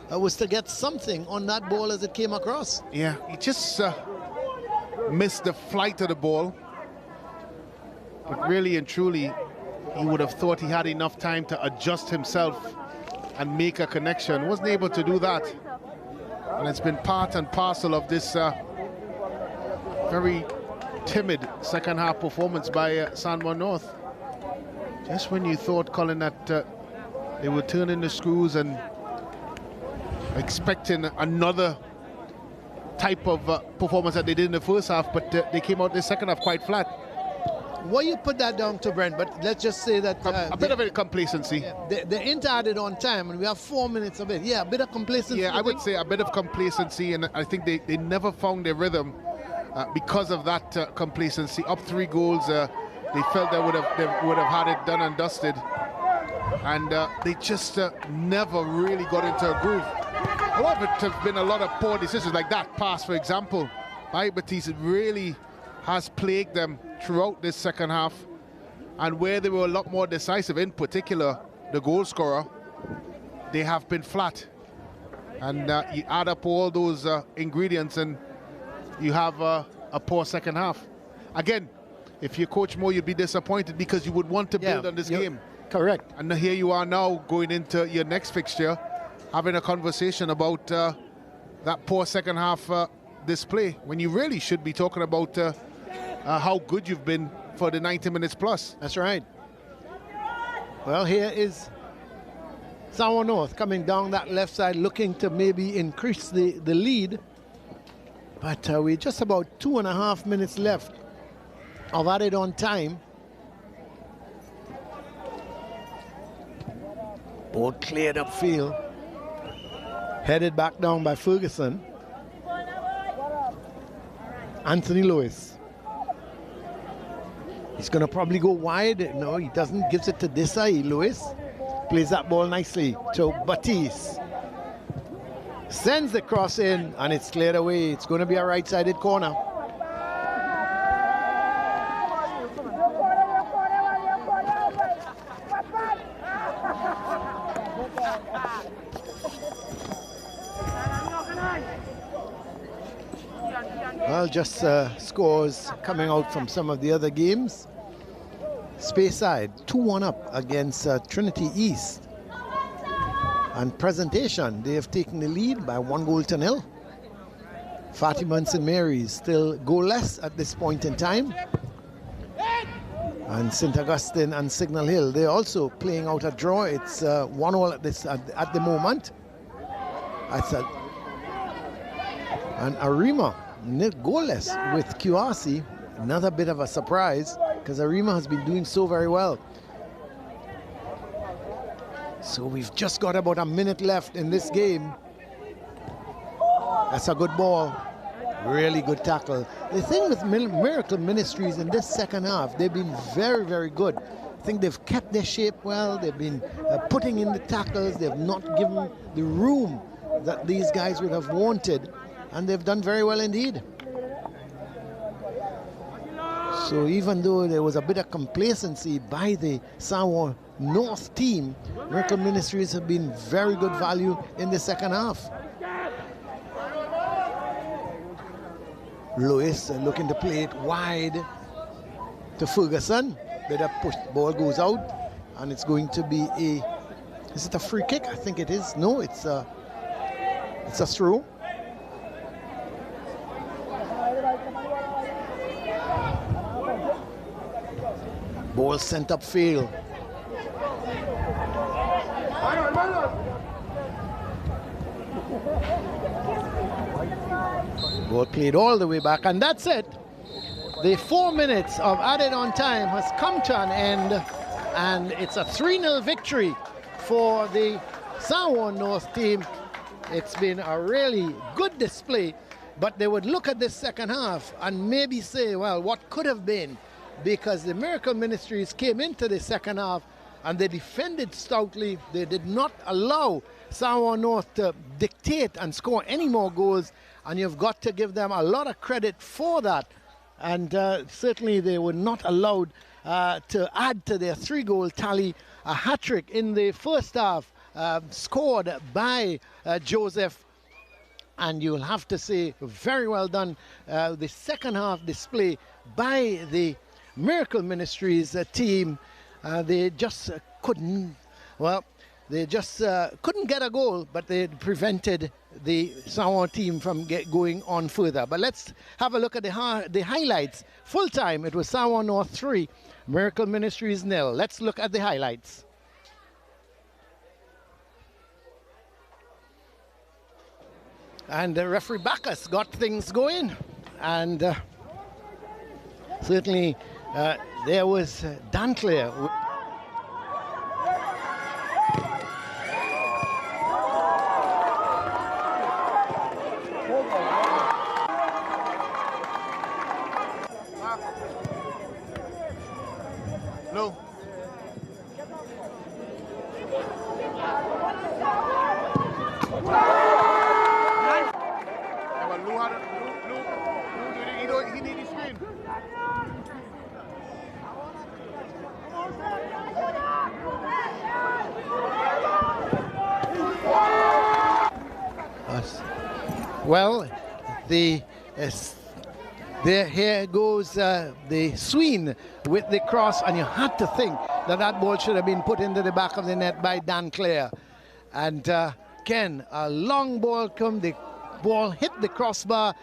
was to get something on that ball as it came across. Yeah, he just missed the flight of the ball. But really and truly, he would have thought he had enough time to adjust himself and make a connection. Wasn't able to do that. And it's been part and parcel of this very timid second half performance by San Juan North. Just when you thought, Colin, that they were turning the screws and expecting another type of performance that they did in the first half, but they came out the second half quite flat. Well, you put that down to Brent, but let's just say that a bit of a complacency. The Inter added on time, and we have 4 minutes of it. Yeah, a bit of complacency. Yeah, I would say a bit of complacency, and I think they never found their rhythm because of that complacency. Up 3 goals, they felt they would have had it done and dusted, and they just never really got into a groove. A lot of it have been a lot of poor decisions, like that pass, for example, by Batiste. Really has plagued them throughout this second half, and where they were a lot more decisive, in particular the goal scorer, they have been flat. And you add up all those ingredients and you have a poor second half. Again, if you coach more, you'd be disappointed because you would want to build on this game. Correct. And here you are now going into your next fixture, having a conversation about that poor second half display, when you really should be talking about how good you've been for the 90 minutes plus. That's right. Well, here is San Juan North coming down that left side, looking to maybe increase the lead. But we're just about 2.5 minutes left of added on time. Ball cleared upfield. Headed back down by Ferguson. Anthony Lewis. He's going to probably go wide. No, he doesn't. Gives it to Desai. Lewis plays that ball nicely to Batiste. Sends the cross in, and it's cleared away. It's going to be a right-sided corner. Well, just scores coming out from some of the other games. Speyside 2-1 up against Trinity East. And Presentation, they have taken the lead by 1-0. Fatima and St. Mary's still goalless at this point in time. And St. Augustine and Signal Hill, they're also playing out a draw. It's 1-1 at the moment. And Arima goalless with QRC. Another bit of a surprise, because Arima has been doing so very well. So we've just got about a minute left in this game. That's a good ball. Really good tackle. The thing with Miracle Ministries in this second half, they've been very, very good. I think they've kept their shape well. They've been putting in the tackles. They've not given the room that these guys would have wanted. And they've done very well indeed. So even though there was a bit of complacency by the Samoa North team, Miracle Ministries have been very good value in the second half. Lewis looking to play it wide to Ferguson. Better push, ball goes out, and it's going to be a, is it a free kick? I think it is. No, it's a throw. Ball sent upfield. Ball played all the way back, and that's it. The 4 minutes of added on time has come to an end, and it's a 3-0 victory for the Samoa North team. It's been a really good display, but they would look at this second half and maybe say, well, what could have been? Because the Miracle Ministries came into the second half and they defended stoutly. They did not allow Samoa North to dictate and score any more goals, and you've got to give them a lot of credit for that. And certainly they were not allowed to add to their 3-goal tally. A hat-trick in the first half scored by Joseph, and you'll have to say very well done. The second half display by the Miracle Ministries team, they just couldn't, well, they just couldn't get a goal, but they prevented the Samoa team from going on further. But let's have a look at the highlights. Full time, it was Samoa North 3, Miracle Ministries 0. Let's look at the highlights. And referee Bacchus got things going, and certainly there was Danclair. No. He need his screen. Well, here goes the Sween with the cross, and you had to think that that ball should have been put into the back of the net by Danclair. And Ken, a long ball come, the ball hit the crossbar.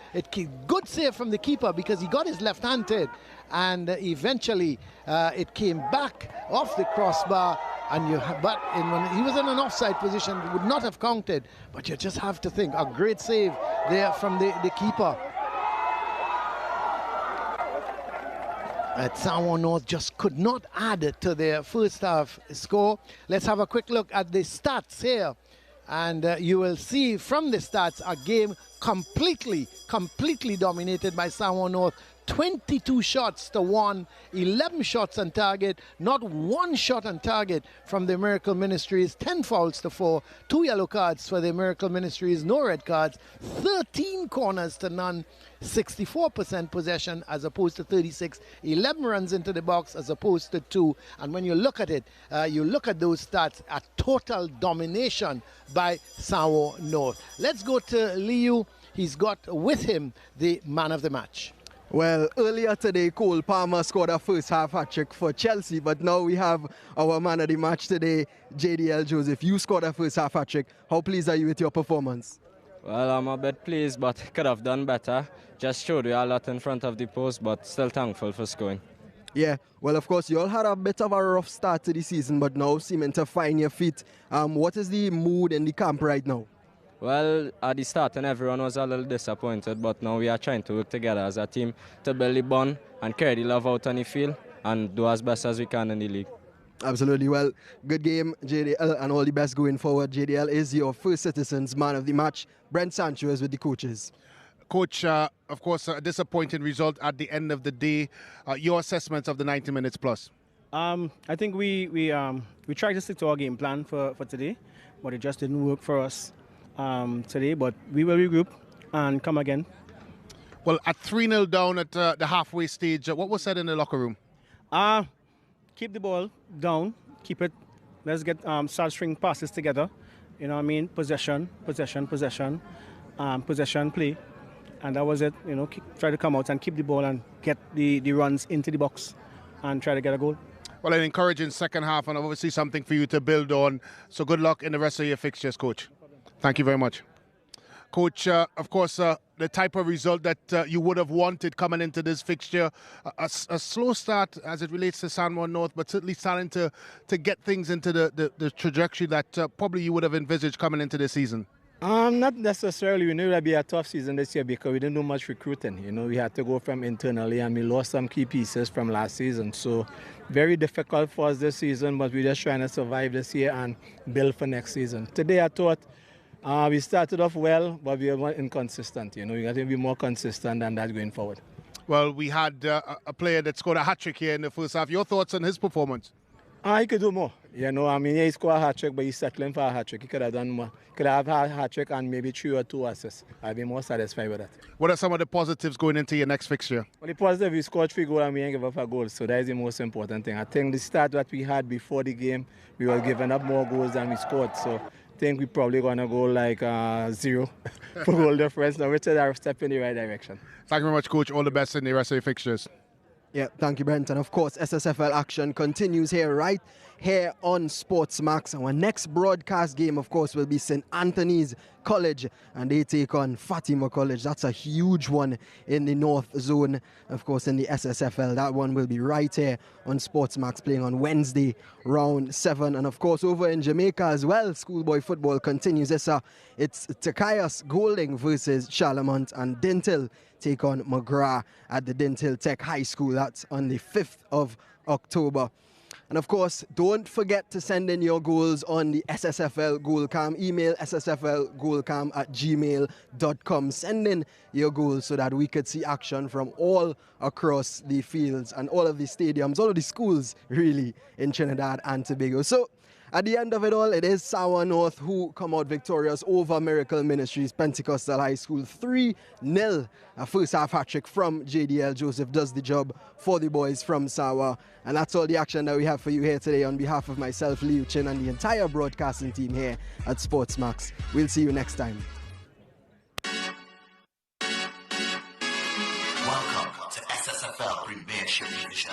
Good save from the keeper because he got his left hand to it, and eventually it came back off the crossbar. And when he was in an offside position, it would not have counted. But you just have to think, a great save there from the keeper. Samoa North just could not add to their first half score. Let's have a quick look at the stats here. And you will see from the stats a game completely dominated by Samoa North. 22 shots to 1, 11 shots on target, not one shot on target from the Miracle Ministries, 10 fouls to 4, 2 yellow cards for the Miracle Ministries, no red cards, 13 corners to none, 64% possession as opposed to 36, 11 runs into the box as opposed to 2. And when you look at it, you look at those stats, a total domination by Samoa North. Let's go to Liu. He's got with him the man of the match. Well, earlier today, Cole Palmer scored a first half hat-trick for Chelsea, but now we have our man of the match today, JDL Joseph. You scored a first half hat-trick. How pleased are you with your performance? Well, I'm a bit pleased, but could have done better. Just showed we a lot in front of the post, but still thankful for scoring. Yeah, well, of course, you all had a bit of a rough start to the season, but now seeming to find your feet. What is the mood in the camp right now? Well, at the start, and everyone was a little disappointed, but now we are trying to work together as a team to build the bond and carry the love out on the field and do as best as we can in the league. Absolutely. Well, good game, JDL, and all the best going forward. JDL is your First Citizens man of the match. Brent Sancho is with the coaches. Coach, of course, a disappointing result at the end of the day. Your assessment of the 90 minutes plus? I think we tried to stick to our game plan for today, but it just didn't work for us today. But we will regroup and come again. Well, at 3-0 down at the halfway stage, what was said in the locker room? Keep the ball down, keep it. Let's get start string passes together. You know what I mean? Possession, play. And that was it. You know, try to come out and keep the ball and get the runs into the box and try to get a goal. Well, an encouraging second half and obviously something for you to build on. So good luck in the rest of your fixtures, Coach. Thank you very much. Coach, of course, the type of result that you would have wanted coming into this fixture, a slow start as it relates to San Juan North, but certainly starting to get things into the trajectory that probably you would have envisaged coming into this season. Not necessarily. We knew it would be a tough season this year because we didn't do much recruiting. You know, we had to go from internally and we lost some key pieces from last season. So very difficult for us this season, but we're just trying to survive this year and build for next season. Today I thought we started off well, but we were inconsistent. You know, we got to be more consistent than that going forward. Well, we had a player that scored a hat-trick here in the first half. Your thoughts on his performance? He could do more. You know, I mean, he scored a hat-trick, but he's settling for a hat-trick. He could have done more. Could have had a hat-trick and maybe 3 or 2 assists. I'd be more satisfied with that. What are some of the positives going into your next fixture? Well, the positive, we scored 3 goals and we ain't give up a goal. So that is the most important thing. I think the start that we had before the game, we were giving up more goals than we scored. So I think we're probably going to go like 0 for goal difference, which is a step in the right direction. Thank you very much, Coach. All the best in the rest of your fixtures. Yeah, thank you, Brent. And of course, SSFL action continues here, right here on SportsMax. Our next broadcast game, of course, will be St. Anthony's College, and they take on Fatima College. That's a huge one in the North Zone, of course, in the SSFL. That one will be right here on SportsMax, playing on Wednesday, round 7. And of course, over in Jamaica as well, schoolboy football continues. It's Takayas Golding versus Charlemont, and Dintil take on McGrath at the Dintil Tech High School. That's on the 5th of October. And of course, don't forget to send in your goals on the SSFL Goalcam. Email ssflgoalcam@gmail.com. Send in your goals so that we could see action from all across the fields and all of the stadiums, all of the schools, really, in Trinidad and Tobago. So, at the end of it all, it is San Juan North who come out victorious over Miracle Ministries Pentecostal High School 3-0. A first half hat-trick from JDL. Joseph does the job for the boys from San Juan. And that's all the action that we have for you here today on behalf of myself, Liu Chin, and the entire broadcasting team here at SportsMax. We'll see you next time. Welcome to SSFL Premiership Division.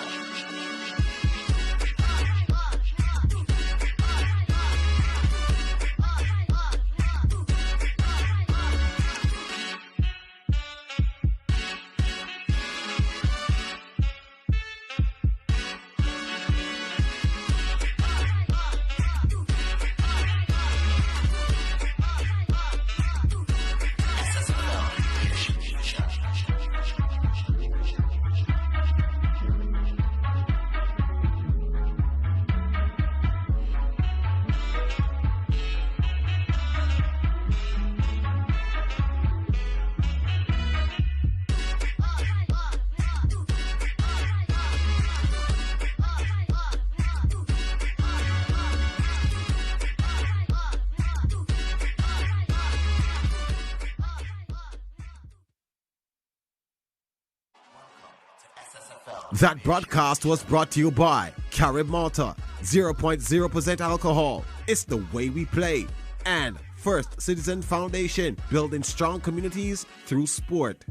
That broadcast was brought to you by Carib Malta, 0.0% alcohol. It's the way we play. And First Citizen Foundation, building strong communities through sport.